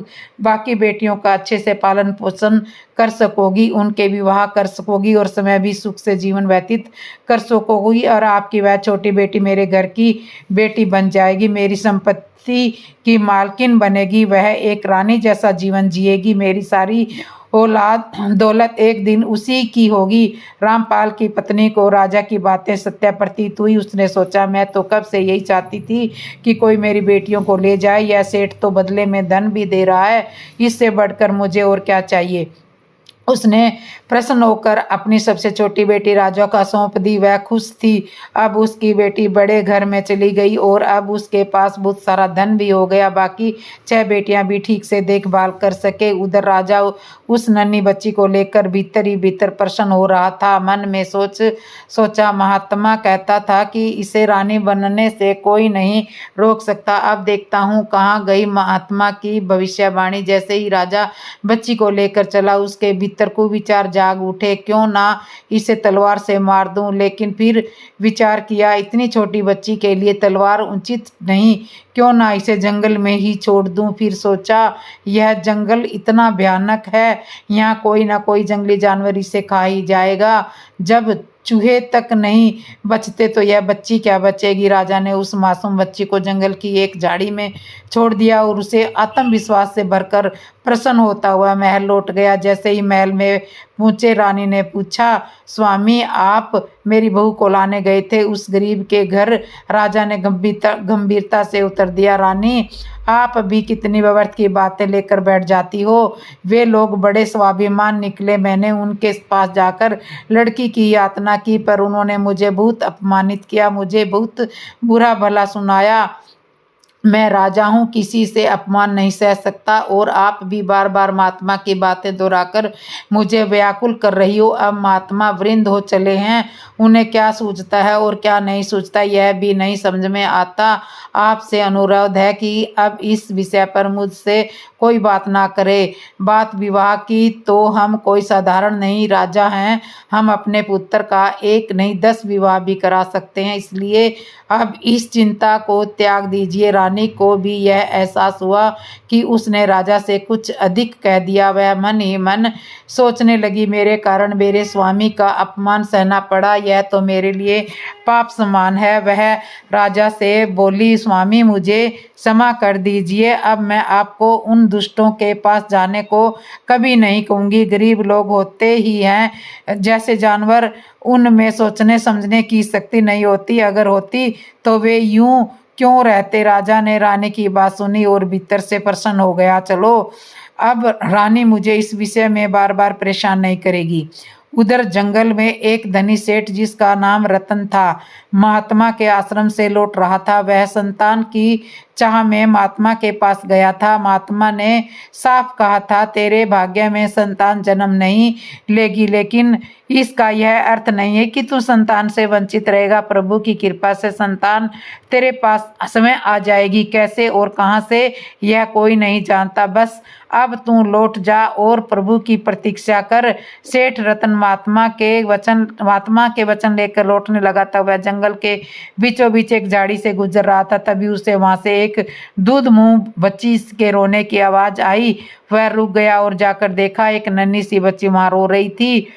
बाकी बेटियों का अच्छे से पालन पोषण कर सकोगी, उनके विवाह कर सकोगी और समय भी सुख से जीवन व्यतीत कर सकोगी, और आपकी वह छोटी बेटी मेरे घर की बेटी बन जाएगी, मेरी संपत्ति की मालकिन बनेगी, वह एक रानी जैसा जीवन जिएगी। मेरी सारी औलाद दौलत एक दिन उसी की होगी। रामपाल की पत्नी को राजा की बातें सत्य प्रतीत हुई। उसने सोचा, मैं तो कब से यही चाहती थी कि कोई मेरी बेटियों को ले जाए। यह सेठ तो बदले में धन भी दे रहा है, इससे बढ़कर मुझे और क्या चाहिए? उसने प्रसन्न होकर अपनी सबसे छोटी बेटी राजा का सौंप दी। वह खुश थी। अब उसकी बेटी बड़े घर में चली गई और अब उसके पास बहुत सारा धन भी हो गया। बाकी 6 बेटियां भी ठीक से देखभाल कर सके। उधर राजा उस नन्ही बच्ची को लेकर भीतर ही भीतर प्रसन्न हो रहा था। मन में सोचा, महात्मा कहता था कि इसे रानी बनने से कोई नहीं रोक सकता। अब देखता हूँ कहाँ गई महात्मा की भविष्यवाणी। जैसे ही राजा बच्ची को लेकर चला, उसके भीतर को विचार जाग उठे, क्यों ना इसे तलवार से मार दूं। लेकिन फिर विचार किया, इतनी छोटी बच्ची के लिए तलवार उचित नहीं, क्यों ना इसे जंगल में ही छोड़ दूं। फिर सोचा, यह जंगल इतना भयानक है, यहाँ कोई ना कोई जंगली जानवर इसे खा ही जाएगा। जब चूहे तक नहीं बचते तो यह बच्ची क्या बचेगी। राजा ने उस मासूम बच्ची को जंगल की एक झाड़ी में छोड़ दिया और उसे आत्मविश्वास से भरकर प्रसन्न होता हुआ महल लौट गया। जैसे ही महल में पहुंचे, रानी ने पूछा, स्वामी आप मेरी बहू को लाने गए थे उस गरीब के घर? राजा ने गंभीरता से उत्तर दिया, रानी आप भी कितनी व्यर्थ की बातें लेकर बैठ जाती हो। वे लोग बड़े स्वाभिमान निकले। मैंने उनके पास जाकर लड़की की यातना की, पर उन्होंने मुझे बहुत अपमानित किया, मुझे बहुत बुरा भला सुनाया। मैं राजा हूँ, किसी से अपमान नहीं सह सकता, और आप भी बार बार महात्मा की बातें दोहराकर मुझे व्याकुल कर रही हो। अब महात्मा वृंद हो चले हैं, उन्हें क्या सूझता है और क्या नहीं सूझता यह भी नहीं समझ में आता। आपसे अनुरोध है कि अब इस विषय पर मुझसे कोई बात ना करे। बात विवाह की तो हम कोई साधारण नहीं राजा हैं, हम अपने पुत्र का एक नहीं 10 विवाह भी करा सकते हैं, इसलिए अब इस चिंता को त्याग दीजिए। रानी को भी यह एहसास हुआ कि उसने राजा से कुछ अधिक कह दिया। वह मन ही मन सोचने लगी, मेरे कारण मेरे स्वामी का अपमान सहना पड़ा, यह तो मेरे लिए पाप समान है। वह राजा से बोली, स्वामी मुझे क्षमा कर दीजिए, अब मैं आपको उन दुष्टों के पास जाने को कभी नहीं कहूँगी। गरीब लोग होते ही हैं जैसे जानवर, उनमें सोचने समझने की शक्ति नहीं होती, अगर होती तो वे यूं क्यों रहते। राजा ने रानी की बात सुनी और भीतर से प्रसन्न हो गया। चलो अब रानी मुझे इस विषय में बार बार परेशान नहीं करेगी। उधर जंगल में एक धनी सेठ जिसका नाम रतन था, महात्मा के आश्रम से लौट रहा था। वह संतान की चाह में महात्मा के पास गया था। महात्मा ने साफ कहा था, तेरे भाग्य में संतान जन्म नहीं लेगी, लेकिन इसका यह अर्थ नहीं है कि तू संतान से वंचित रहेगा। प्रभु की कृपा से संतान तेरे पास समय आ जाएगी। कैसे और कहां से यह कोई नहीं जानता। बस अब तू लौट जा और प्रभु की प्रतीक्षा कर। सेठ रतन महात्मा के वचन लेकर लौटने लगा था। वह जंगल के बीचों बीच एक झाड़ी से गुजर रहा था। तभी उसे वहां से एक दूध मुंह बच्ची के रोने की आवाज आई। वह रुक गया और जाकर देखा, एक नन्ही सी बच्ची वहां रो रही थी।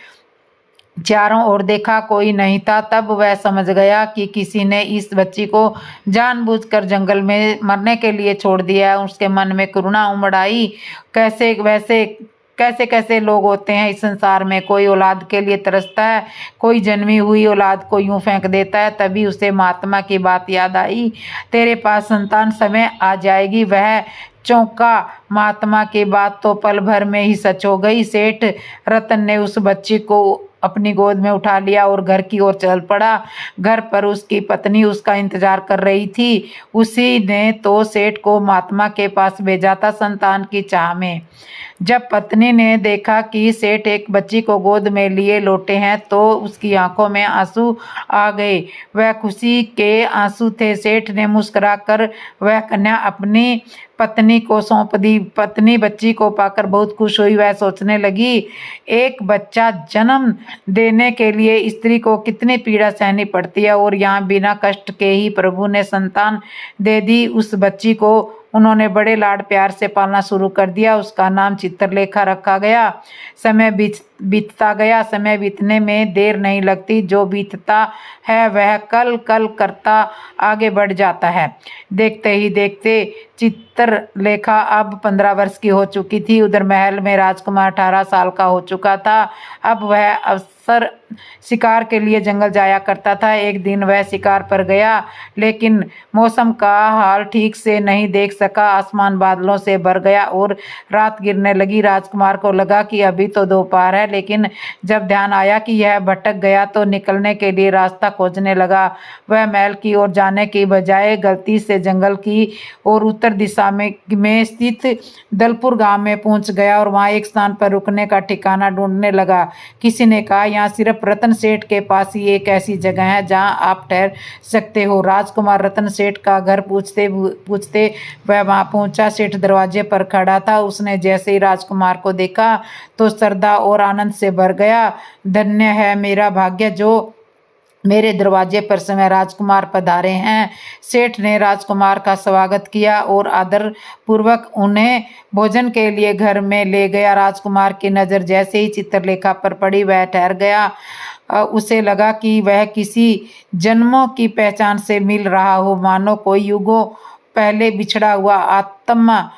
चारों ओर देखा, कोई नहीं था। तब वह समझ गया कि किसी ने इस बच्ची को जानबूझकर जंगल में मरने के लिए छोड़ दिया है। उसके मन में करुणा उमड़ आई। कैसे कैसे लोग होते हैं इस संसार में। कोई औलाद के लिए तरसता है, कोई जन्मी हुई औलाद को यूं फेंक देता है। तभी उसे महात्मा की बात याद आई, तेरे पास संतान समय आ जाएगी। वह चौंका। महात्मा की बात तो पल भर में ही सच हो गई। सेठ रतन ने उस बच्ची को अपनी गोद में उठा लिया और घर की ओर चल पड़ा। घर पर उसकी पत्नी उसका इंतजार कर रही थी। उसी ने तो सेठ को महात्मा के पास भेजा था संतान की चाह में। जब पत्नी ने देखा कि सेठ एक बच्ची को गोद में लिए लौटे हैं तो उसकी आंखों में आंसू आ गए। वह खुशी के आंसू थे। सेठ ने मुस्कुराकर वह कन्या अपनी पत्नी को सौंप दी। पत्नी बच्ची को पाकर बहुत खुश हुई। वह सोचने लगी, एक बच्चा जन्म देने के लिए स्त्री को कितनी पीड़ा सहनी पड़ती है, और यहाँ बिना कष्ट के ही प्रभु ने संतान दे दी। उस बच्ची को उन्होंने बड़े लाड प्यार से पालना शुरू कर दिया। उसका नाम चित्रलेखा रखा गया। समय बीतता गया। समय बीतने में देर नहीं लगती। जो बीतता है वह कल कल करता आगे बढ़ जाता है। देखते ही देखते चित्रलेखा अब 15 वर्ष की हो चुकी थी। उधर महल में राजकुमार 18 साल का हो चुका था। अब वह अवसर शिकार के लिए जंगल जाया करता था। एक दिन वह शिकार पर गया, लेकिन मौसम का हाल ठीक से नहीं देख सका। आसमान बादलों से भर गया और रात गिरने लगी। राजकुमार को लगा कि अभी तो दोपहर है, लेकिन जब ध्यान आया कि यह भटक गया तो निकलने के लिए रास्ता खोजने लगा। वह महल की ओर जाने की बजाय गलती से जंगल की और उत्तर दिशा में स्थित दलपुर गांव में पहुंच गया और वहां एक स्थान पर रुकने का ठिकाना ढूंढने लगा। किसी ने कहा, यहाँ सिर्फ रतन सेठ के पास ही एक ऐसी जगह है जहां आप ठहर सकते हो। राजकुमार रतन सेठ का घर पूछते पूछते वह वहां पहुंचा। सेठ दरवाजे पर खड़ा था। उसने जैसे ही राजकुमार को देखा तो श्रद्धा और आनंद से भर गया। धन्य है मेरा भाग्य जो मेरे दरवाजे पर समय राजकुमार पधारे हैं। सेठ ने राजकुमार का स्वागत किया और आदर पूर्वक उन्हें भोजन के लिए घर में ले गया। राजकुमार की नज़र जैसे ही चित्रलेखा पर पड़ी वह ठहर गया। उसे लगा कि वह किसी जन्मों की पहचान से मिल रहा हो, मानो कोई युगों पहले बिछड़ा हुआ आत्मा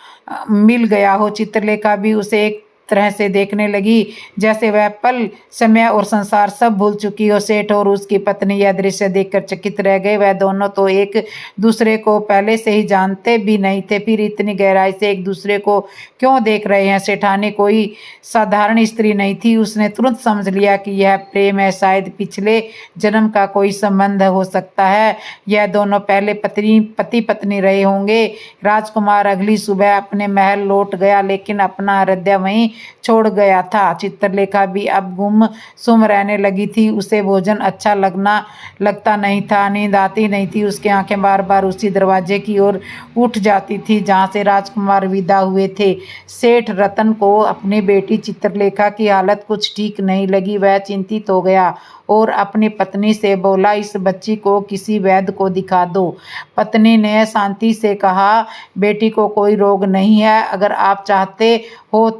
मिल गया हो। चित्रलेखा भी उसे एक तरह से देखने लगी जैसे वह पल, समय और संसार सब भूल चुकी हो। सेठ और उसकी पत्नी यह दृश्य देखकर चकित रह गए। वह दोनों तो एक दूसरे को पहले से ही जानते भी नहीं थे, फिर इतनी गहराई से एक दूसरे को क्यों देख रहे हैं। सेठानी कोई साधारण स्त्री नहीं थी। उसने तुरंत समझ लिया कि यह प्रेम है, शायद पिछले जन्म का कोई संबंध हो सकता है। यह दोनों पहले पति पत्नी रहे होंगे। राजकुमार अगली सुबह अपने महल लौट गया, लेकिन अपना हृदय वहीं छोड़ गया था। चित्रलेखा भी अब गुमसुम रहने लगी थी। उसे भोजन अच्छा लगता नहीं था, नींद आती नहीं थी। उसकी आंखें बार बार उसी दरवाजे की ओर उठ जाती थी जहां से राजकुमार विदा हुए थे। सेठ रतन को अपनी बेटी चित्रलेखा की हालत कुछ ठीक नहीं लगी। वह चिंतित हो गया और अपनी पत्नी से बोला, इस बच्ची को किसी वैद्य को दिखा दो। पत्नी ने शांति से कहा, बेटी को कोई रोग नहीं है। अगर आप चाहते हो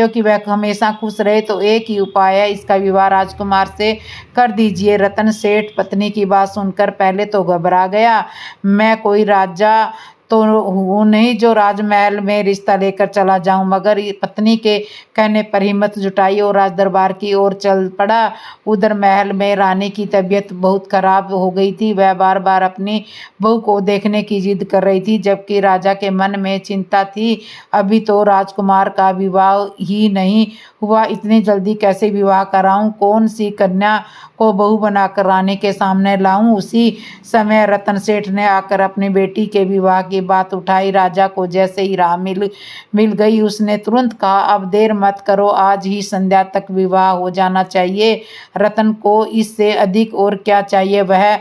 कि वह हमेशा खुश रहे तो एक ही उपाय है, इसका विवाह राजकुमार से कर दीजिए। रतन सेठ पत्नी की बात सुनकर पहले तो घबरा गया। मैं कोई राजा तो हूँ नहीं जो राजमहल में रिश्ता लेकर चला जाऊं, मगर पत्नी के कहने पर हिम्मत जुटाई और राज दरबार की ओर चल पड़ा। उधर महल में रानी की तबीयत बहुत खराब हो गई थी। वह बार बार अपनी बहू को देखने की जिद कर रही थी, जबकि राजा के मन में चिंता थी, अभी तो राजकुमार का विवाह ही नहीं हुआ, इतनी जल्दी कैसे विवाह कराऊं, कौन सी कन्या को बहू बनाकर रानी के सामने लाऊं। उसी समय रतन सेठ ने आकर अपनी बेटी के विवाह की की बात उठाई। राजा को जैसे ही राह मिल गई उसने तुरंत कहा, अब देर मत करो, आज ही संध्या तक विवाह हो जाना चाहिए। रतन को इससे अधिक और क्या चाहिए। वह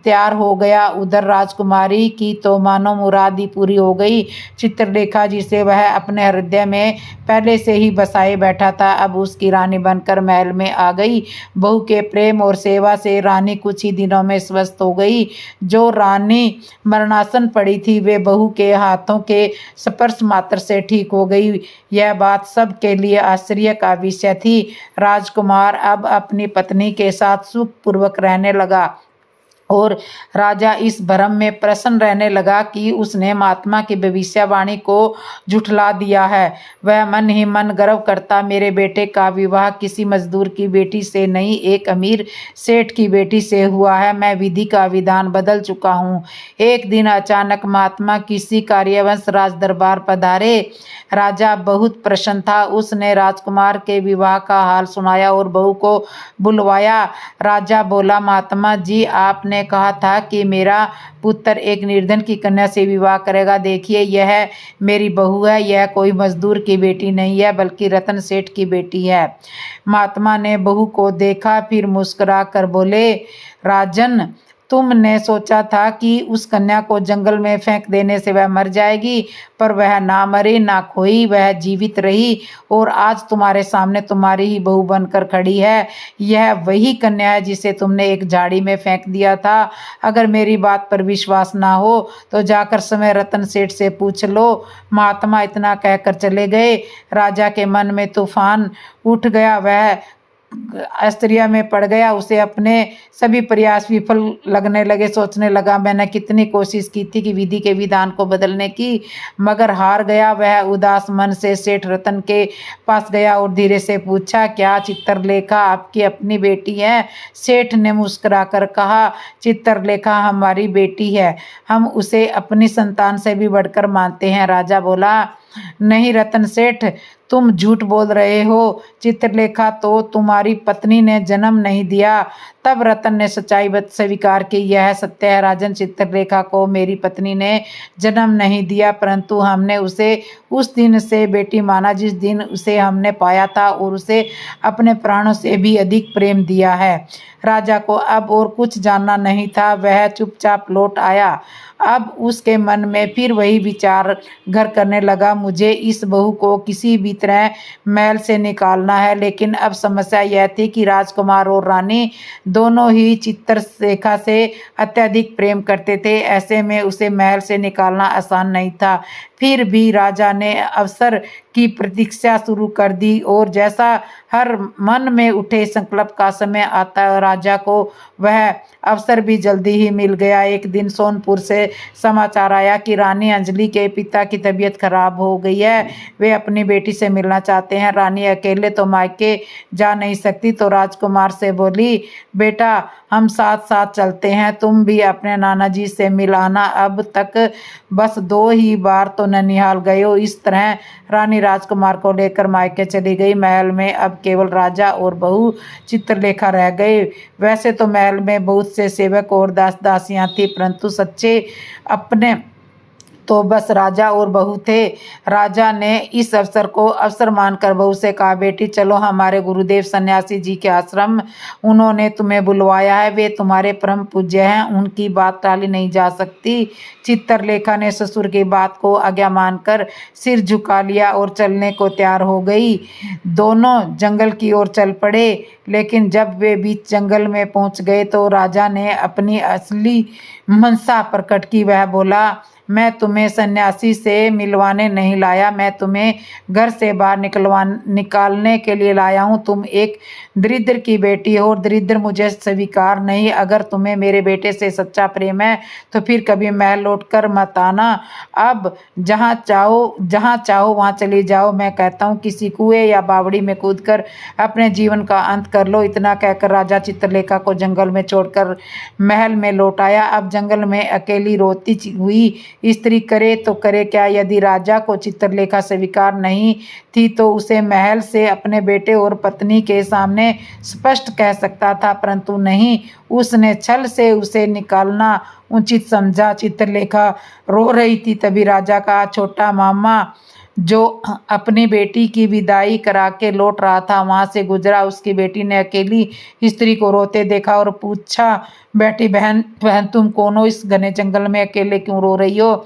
तैयार हो गया। उधर राजकुमारी की तो मानो मुराद ही पूरी हो गई। चित्रलेखा जिसे वह अपने हृदय में पहले से ही बसाए बैठा था, अब उसकी रानी बनकर महल में आ गई। बहू के प्रेम और सेवा से रानी कुछ ही दिनों में स्वस्थ हो गई। जो रानी मरणासन पड़ी थी वे बहू के हाथों के स्पर्श मात्र से ठीक हो गई। यह बात सबके लिए आश्चर्य का विषय थी। राजकुमार अब अपनी पत्नी के साथ सुखपूर्वक रहने लगा और राजा इस भ्रम में प्रसन्न रहने लगा कि उसने महात्मा की भविष्यवाणी को झुठला दिया है। वह मन ही मन गर्व करता, मेरे बेटे का विवाह किसी मजदूर की बेटी से नहीं, एक अमीर सेठ की बेटी से हुआ है। मैं विधि का विधान बदल चुका हूँ। एक दिन अचानक महात्मा किसी कार्यवश राज दरबार पधारे। राजा बहुत प्रसन्न था। उसने राजकुमार के विवाह का हाल सुनाया और बहू को बुलवाया। राजा बोला, महात्मा जी, आपने कहा था कि मेरा पुत्र एक निर्धन की कन्या से विवाह करेगा। देखिए, यह मेरी बहू है। यह कोई मजदूर की बेटी नहीं है बल्कि रतन सेठ की बेटी है। महात्मा ने बहू को देखा, फिर मुस्कुरा कर बोले, राजन, तुमने सोचा था कि उस कन्या को जंगल में फेंक देने से वह मर जाएगी, पर वह ना मरी ना खोई, वह जीवित रही और आज तुम्हारे सामने तुम्हारी ही बहू बनकर खड़ी है। यह वही कन्या है जिसे तुमने एक झाड़ी में फेंक दिया था। अगर मेरी बात पर विश्वास ना हो तो जाकर समय रतन सेठ से पूछ लो। महात्मा इतना कहकर चले गए। राजा के मन में तूफान उठ गया। वह आश्चर्य में पड़ गया। उसे अपने सभी प्रयास विफल लगने लगे। सोचने लगा, मैंने कितनी कोशिश की थी कि विधि के विधान को बदलने की, मगर हार गया। वह उदास मन से सेठ रतन के पास गया और धीरे से पूछा, क्या चित्रलेखा आपकी अपनी बेटी है? सेठ ने मुस्कुराकर कहा, चित्रलेखा हमारी बेटी है, हम उसे अपनी संतान से भी बढ़कर मानते हैं। राजा बोला, नहीं रतन सेठ, तुम झूठ बोल रहे हो। चित्रलेखा तो तुम्हारी पत्नी ने जन्म नहीं दिया। तब रतन ने सच्चाई स्वीकार की, यह सत्य है राजन, चित्रलेखा को मेरी पत्नी ने जन्म नहीं दिया, परंतु हमने उसे उस दिन से बेटी माना जिस दिन उसे हमने पाया था और उसे अपने प्राणों से भी अधिक प्रेम दिया है। राजा को अब और कुछ जानना नहीं था। वह चुपचाप लौट आया। अब उसके मन में फिर वही विचार घर करने लगा, मुझे इस बहू को किसी भी तरह महल से निकालना है। लेकिन अब समस्या यह थी कि राजकुमार और रानी दोनों ही चित्रलेखा से अत्यधिक प्रेम करते थे। ऐसे में उसे महल से निकालना आसान नहीं था। फिर भी राजा ने अवसर की प्रतीक्षा शुरू कर दी और जैसा हर मन में उठे संकल्प का समय आता, राजा को वह अवसर भी जल्दी ही मिल गया। एक दिन सोनपुर से समाचार आया कि रानी अंजलि के पिता की तबीयत खराब हो गई है। वे अपनी बेटी से मिलना चाहते हैं। रानी अकेले तो मायके जा नहीं सकती, तो राजकुमार से बोली, बेटा हम साथ साथ चलते हैं, तुम भी अपने नाना जी से मिल आना। अब तक बस 2 ही बार तो ननिहाल गए हो। इस तरह रानी राजकुमार को लेकर मायके चली गई। महल में अब केवल राजा और बहू चित्रलेखा रह गए। वैसे तो महल में बहुत से सेवक और दास दासियां थी, परंतु सच्चे अपने तो बस राजा और बहू थे। राजा ने इस अवसर को अवसर मानकर बहू से कहा, बेटी चलो हमारे गुरुदेव सन्यासी जी के आश्रम, उन्होंने तुम्हें बुलवाया है, वे तुम्हारे परम पूज्य हैं, उनकी बात टाली नहीं जा सकती। चित्रलेखा ने ससुर की बात को आज्ञा मानकर सिर झुका लिया और चलने को तैयार हो गई। दोनों जंगल की ओर चल पड़े। लेकिन जब वे बीच जंगल में पहुंच गए तो राजा ने अपनी असली मंशा प्रकट की। वह बोला, मैं तुम्हें सन्यासी से मिलवाने नहीं लाया, मैं तुम्हें घर से बाहर निकालने के लिए लाया हूँ। तुम एक दरिद्र की बेटी हो और दरिद्र मुझे स्वीकार नहीं। अगर तुम्हें मेरे बेटे से सच्चा प्रेम है तो फिर कभी महल लौटकर मत आना। अब जहाँ चाहो वहाँ चली जाओ। मैं कहता हूँ किसी कुएं या बावड़ी में कूदकर अपने जीवन का अंत कर लो। इतना कहकर राजा चित्रलेखा को जंगल में छोड़कर महल में लौट आया। अब जंगल में अकेली रोती हुई स्त्री करे तो करे क्या। यदि राजा को चित्रलेखा स्वीकार नहीं थी तो उसे महल से अपने बेटे और पत्नी के सामने स्पष्ट कह सकता था, परंतु नहीं, उसने छल से उसे निकालना उचित समझा। चित्रलेखा रो रही थी, तभी राजा का छोटा मामा जो अपनी बेटी की विदाई करा के लौट रहा था वहां से गुजरा। उसकी बेटी ने अकेली स्त्री को रोते देखा और पूछा, बेटी बहन बहन तुम कौन हो, इस घने जंगल में अकेले क्यों रो रही हो।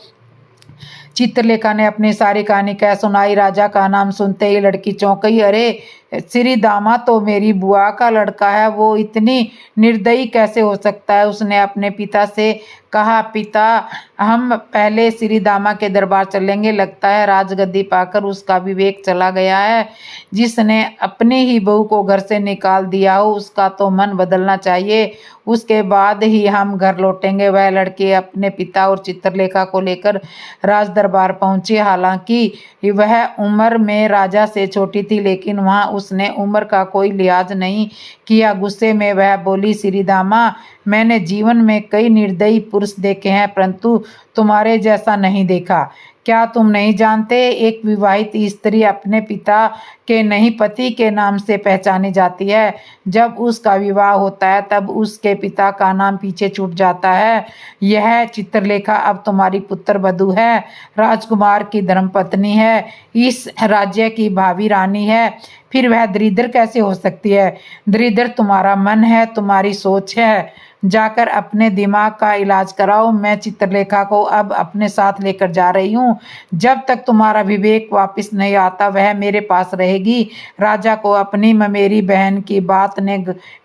चित्रलेखा ने अपनी सारी कहानी कह सुनाई। राजा का नाम सुनते ही लड़की चौंक गई। अरे श्री दामा तो मेरी बुआ का लड़का है, वो इतनी निर्दयी कैसे हो सकता है। उसने अपने पिता से कहा, पिता हम पहले श्री दामा के दरबार चलेंगे, लगता है राजगद्दी पाकर उसका विवेक चला गया है। जिसने अपनी ही बहू को घर से निकाल दिया हो उसका तो मन बदलना चाहिए, उसके बाद ही हम घर लौटेंगे। वह लड़के अपने पिता और चित्रलेखा को लेकर राज दरबार पहुंचे। हालांकि वह उम्र में राजा से छोटी थी, लेकिन वहां उसने उम्र का कोई लिहाज नहीं किया। गुस्से में वह बोली, श्री दामा मैंने जीवन में कई निर्दयी पुरुष देखे हैं, परंतु तुम्हारे जैसा नहीं देखा। क्या तुम नहीं जानते, एक विवाहित स्त्री अपने पिता के नहीं पति के नाम से पहचानी जाती है। जब उसका विवाह होता है तब उसके पिता का नाम पीछे छूट जाता है। यह चित्रलेखा अब तुम्हारी पुत्र वधू है, राजकुमार की धर्मपत्नी है, इस राज्य की भावी रानी है। फिर वह दरिद्र कैसे हो सकती है। दरिद्र तुम्हारा मन है, तुम्हारी सोच है। जाकर अपने दिमाग का इलाज कराओ। मैं चित्रलेखा को अब अपने साथ लेकर जा रही हूँ। जब तक तुम्हारा विवेक वापस नहीं आता वह मेरे पास रहेगी। राजा को अपनी ममेरी बहन की बात ने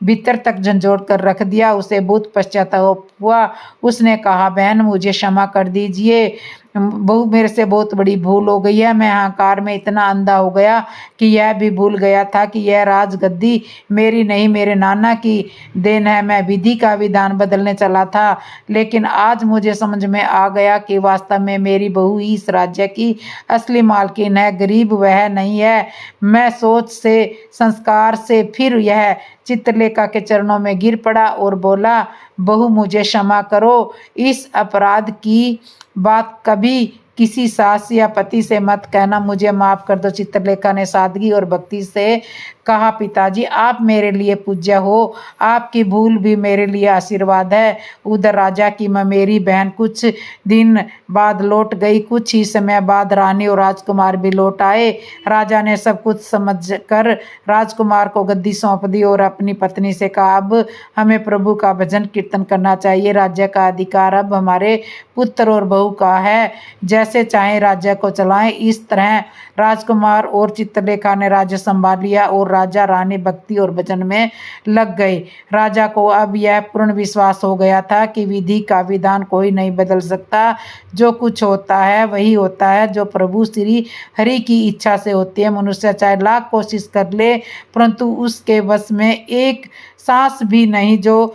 भीतर तक झंझोड़ कर रख दिया। उसे बहुत पश्चाताप हुआ। उसने कहा, बहन मुझे क्षमा कर दीजिए, बहू मेरे से बहुत बड़ी भूल हो गई है। मैं अहंकार में इतना अंधा हो गया कि यह भी भूल गया था कि यह राजगद्दी मेरी नहीं मेरे नाना की देन है। मैं विधि का विधान बदलने चला था, लेकिन आज मुझे समझ में आ गया कि वास्तव में मेरी बहू ही इस राज्य की असली मालकिन है, गरीब वह नहीं है। मैं सोच से संस्कार से फिर यह चित्रलेखा के चरणों में गिर पड़ा और बोला, बहू मुझे क्षमा करो, इस अपराध की बात कभी किसी सास या पति से मत कहना, मुझे माफ कर दो। चित्रलेखा ने सादगी और भक्ति से कहा, पिताजी आप मेरे लिए पूज्य हो, आपकी भूल भी मेरे लिए आशीर्वाद है। उधर राजा की ममेरी बहन कुछ दिन बाद लौट गई। कुछ ही समय बाद रानी और राजकुमार भी लौट आए। राजा ने सब कुछ समझकर राजकुमार को गद्दी सौंप दी और अपनी पत्नी से कहा, अब हमें प्रभु का भजन कीर्तन करना चाहिए। राज्य का अधिकार अब हमारे पुत्र और बहू का है, जैसे चाहे राज्य को चलाएं। इस तरह राजकुमार और चित्रलेखा ने राज्य संभाल लिया और राजा रानी भक्ति और भजन में लग गए। राजा को अब यह पूर्ण विश्वास हो गया था कि विधि का विधान कोई नहीं बदल सकता। जो कुछ होता है वही होता है जो प्रभु श्री हरि की इच्छा से होती है। मनुष्य चाहे लाख कोशिश कर ले, परंतु उसके बस में एक सांस भी नहीं जो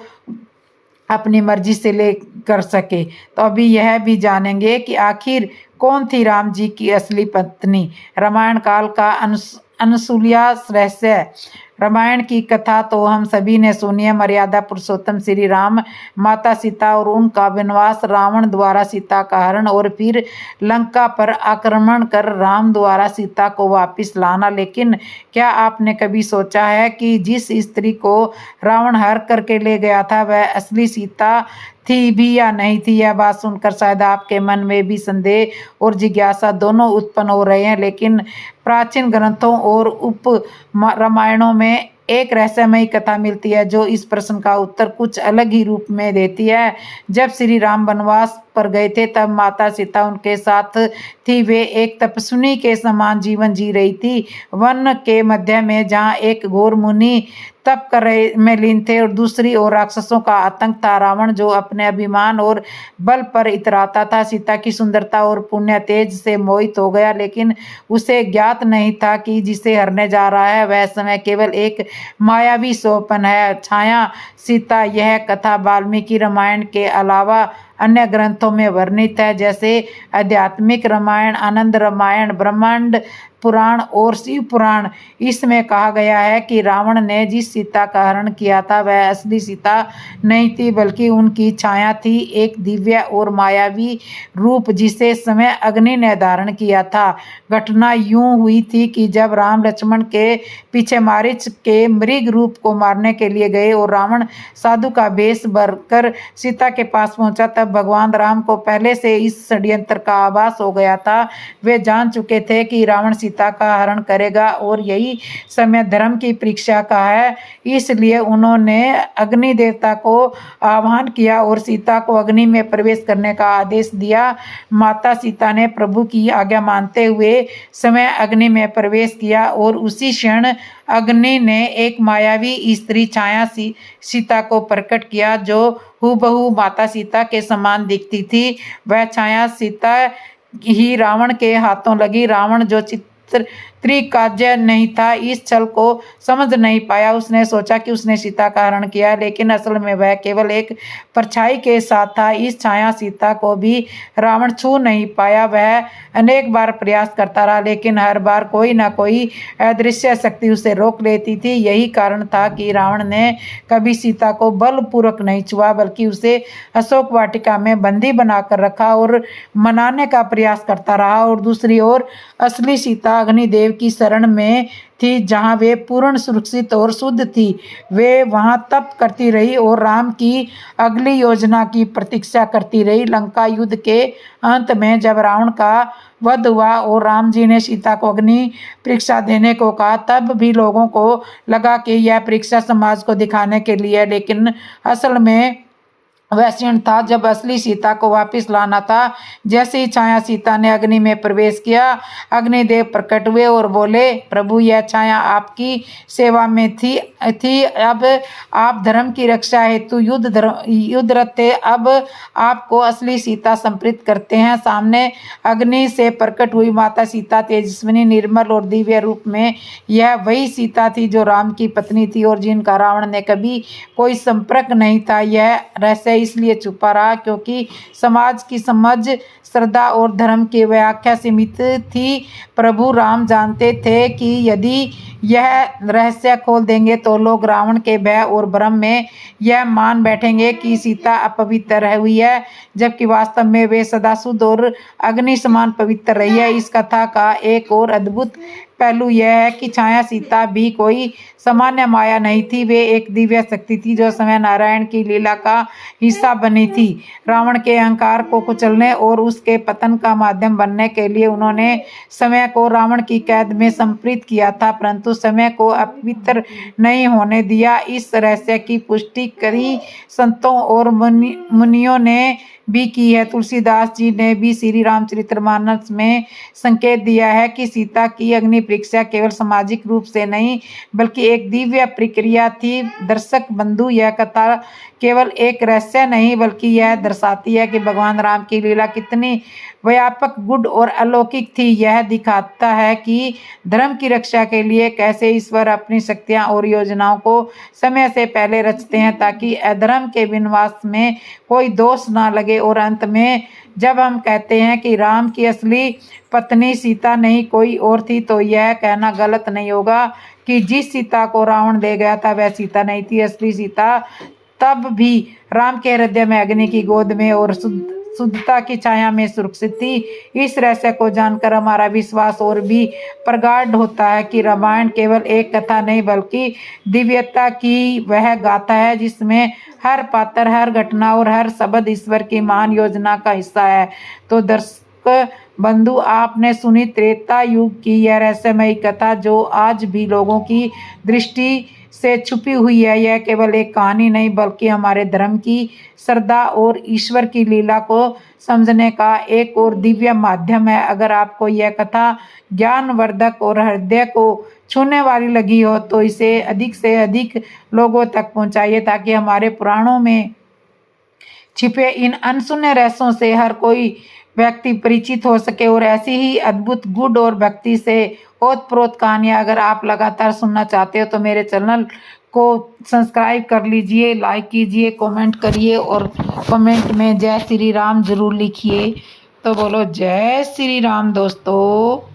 अपनी मर्जी से ले कर सके। तो अभी यह भी जानेंगे कि आखिर कौन थी राम जी की असली पत्नी। रामायण काल का अनसुलिया रहस्य। रामायण की कथा तो हम सभी ने सुनी है। मर्यादा पुरुषोत्तम श्री राम, माता सीता और उनका वनवास, रावण द्वारा सीता का हरण और फिर लंका पर आक्रमण कर राम द्वारा सीता को वापस लाना। लेकिन क्या आपने कभी सोचा है कि जिस स्त्री को रावण हर करके ले गया था वह असली सीता थी भी या नहीं थी। यह बात सुनकर शायद आपके मन में भी संदेह और जिज्ञासा दोनों उत्पन्न हो रहे हैं। लेकिन प्राचीन ग्रंथों और उप रामायणों में एक रहस्यमयी कथा मिलती है जो इस प्रश्न का उत्तर कुछ अलग ही रूप में देती है। जब श्री राम वनवास पर गए थे तब माता सीता उनके साथ थी। वे एक तपस्विनी के समान जीवन जी रही थी। वन के मध्य में जहाँ एक घोर मुनि तप कर में लीन थे और दूसरी ओर राक्षसों का आतंक था। रावण जो अपने अभिमान और बल पर इतराता था सीता की सुंदरता और पुण्य तेज से मोहित हो गया, लेकिन उसे ज्ञात नहीं था कि जिसे हरने जा रहा है वह समय केवल एक मायावी स्वप्न है। छाया सीता। यह कथा वाल्मीकि रामायण के अलावा अन्य ग्रंथों में वर्णित है, जैसे आध्यात्मिक रामायण, आनंद रामायण, ब्रह्मांड पुराण और शिव पुराण इसमें कहा गया है कि रावण ने जिस सीता का हरण किया था वह असली सीता नहीं थी बल्कि उनकी छाया थी, एक दिव्य और मायावी रूप जिसे समय अग्नि ने धारण किया था। घटना यूं हुई थी कि जब राम लक्ष्मण के पीछे मारीच के मृग रूप को मारने के लिए गए और रावण साधु का वेश भरकर सीता के पास पहुंचा, तब भगवान राम को पहले से इस षड्यंत्र का आभास हो गया था। वे जान चुके थे कि रावण सीता का हरण करेगा और यही समय धर्म की परीक्षा का है। इसलिए उन्होंने अग्नि देवता को आह्वान किया और सीता को अग्नि में प्रवेश करने का आदेश दिया। माता सीता ने प्रभु की आज्ञा मानते हुए समय अग्नि में प्रवेश किया और उसी क्षण अग्नि ने एक मायावी स्त्री छाया सीता को प्रकट किया जो हूबहू माता सीता के समान दिखती थी। वह छाया सीता ही रावण के हाथों लगी। रावण जो त्रिकाज्य नहीं था इस छल को समझ नहीं पाया। उसने सोचा कि उसने सीता का हरण किया, लेकिन असल में वह केवल एक परछाई के साथ था। इस छाया सीता को भी रावण छू नहीं पाया। वह अनेक बार प्रयास करता रहा, लेकिन हर बार कोई न कोई अदृश्य शक्ति उसे रोक लेती थी। यही कारण था कि रावण ने कभी सीता को बलपूर्वक नहीं छुआ, बल्कि उसे अशोक वाटिका में बंदी बनाकर रखा और मनाने का प्रयास करता रहा। और दूसरी ओर असली सीता अग्निदेव की शरण में थी, जहां वे पूर्ण सुरक्षित और शुद्ध थी। वे वहां तप करती रही और राम की अगली योजना की प्रतीक्षा करती रही। लंका युद्ध के अंत में जब रावण का वध हुआ और राम जी ने सीता को अग्नि परीक्षा देने को कहा, तब भी लोगों को लगा कि यह परीक्षा समाज को दिखाने के लिए, लेकिन असल में वह क्षण था जब असली सीता को वापस लाना था। जैसे ही छाया सीता ने अग्नि में प्रवेश किया, अग्निदेव प्रकट हुए और बोले, प्रभु यह छाया आपकी सेवा में थी। अब आप धर्म की रक्षा हेतु युद्धरत थे। अब आपको असली सीता संप्रीत करते हैं। सामने अग्नि से प्रकट हुई माता सीता तेजस्विनी, निर्मल और दिव्य रूप में यह वही सीता थी जो राम की पत्नी थी और जिनका रावण ने कभी कोई संपर्क नहीं था। यह रहस्य इसलिए छुपा रहा क्योंकि समाज की समझ, श्रद्धा और धर्म की व्याख्या सीमित थी। प्रभु राम जानते थे कि यदि यह रहस्य खोल देंगे तो लोग रावण के भय और भ्रम में यह मान बैठेंगे कि सीता अपवित्र हुई है, जबकि वास्तव में वे सदा शुद्ध और अग्नि समान पवित्र रही है। इस कथा का एक और अद्भुत पहलू यह है कि छाया सीता भी कोई सामान्य माया नहीं थी। वे एक दिव्य शक्ति थी जो समय नारायण की लीला का हिस्सा बनी थी। रावण के अहंकार को कुचलने और उसके पतन का माध्यम बनने के लिए उन्होंने समय को रावण की कैद में संप्रीत किया था, परंतु समय को अपवित्र नहीं होने दिया। इस रहस्य की पुष्टि कई संतों और मुनियों ने भी की है। तुलसीदास जी ने भी श्री रामचरितमानस में संकेत दिया है कि सीता की अग्नि परीक्षा केवल सामाजिक रूप से नहीं बल्कि एक दिव्य प्रक्रिया थी। दर्शक बंधु, यह कथा केवल एक रहस्य नहीं बल्कि यह दर्शाती है कि भगवान राम की लीला कितनी व्यापक, गुड और अलौकिक थी। यह दिखाता है कि धर्म की रक्षा के लिए कैसे ईश्वर अपनी शक्तियां और योजनाओं को समय से पहले रचते हैं ताकि अधर्म के विनाश में कोई दोष ना लगे। और अंत में जब हम कहते हैं कि राम की असली पत्नी सीता नहीं कोई और थी, तो यह कहना गलत नहीं होगा कि जिस सीता को रावण ले गया था वह सीता नहीं थी। असली सीता तब भी राम के हृदय में अग्नि की गोद में और शुद्धता की छाया में सुरक्षित थी। इस रहस्य को जानकर हमारा विश्वास और भी प्रगाढ़ होता है कि रामायण केवल एक कथा नहीं बल्कि दिव्यता की वह गाथा है जिसमें हर पात्र, हर घटना और हर शब्द ईश्वर की महान योजना का हिस्सा है। तो दर्शक बंधु, आपने सुनी त्रेता युग की यह रहस्यमयी कथा जो आज भी लोगों की दृष्टि से छुपी हुई है। यह केवल एक कहानी नहीं बल्कि हमारे धर्म की श्रद्धा और ईश्वर की लीला को समझने का एक और दिव्य माध्यम है। अगर आपको यह कथा ज्ञानवर्धक और हृदय को छूने वाली लगी हो तो इसे अधिक से अधिक लोगों तक पहुंचाइए ताकि हमारे पुराणों में छिपे इन अनसुने रहस्यों से हर कोई व्यक्ति परिचित हो सके। और ऐसी ही अद्भुत, गुड और भक्ति से ओतप्रोत कहानियाँ अगर आप लगातार सुनना चाहते हो तो मेरे चैनल को सब्सक्राइब कर लीजिए, लाइक कीजिए, कमेंट करिए और कमेंट में जय श्री राम जरूर लिखिए। तो बोलो जय श्री राम दोस्तों।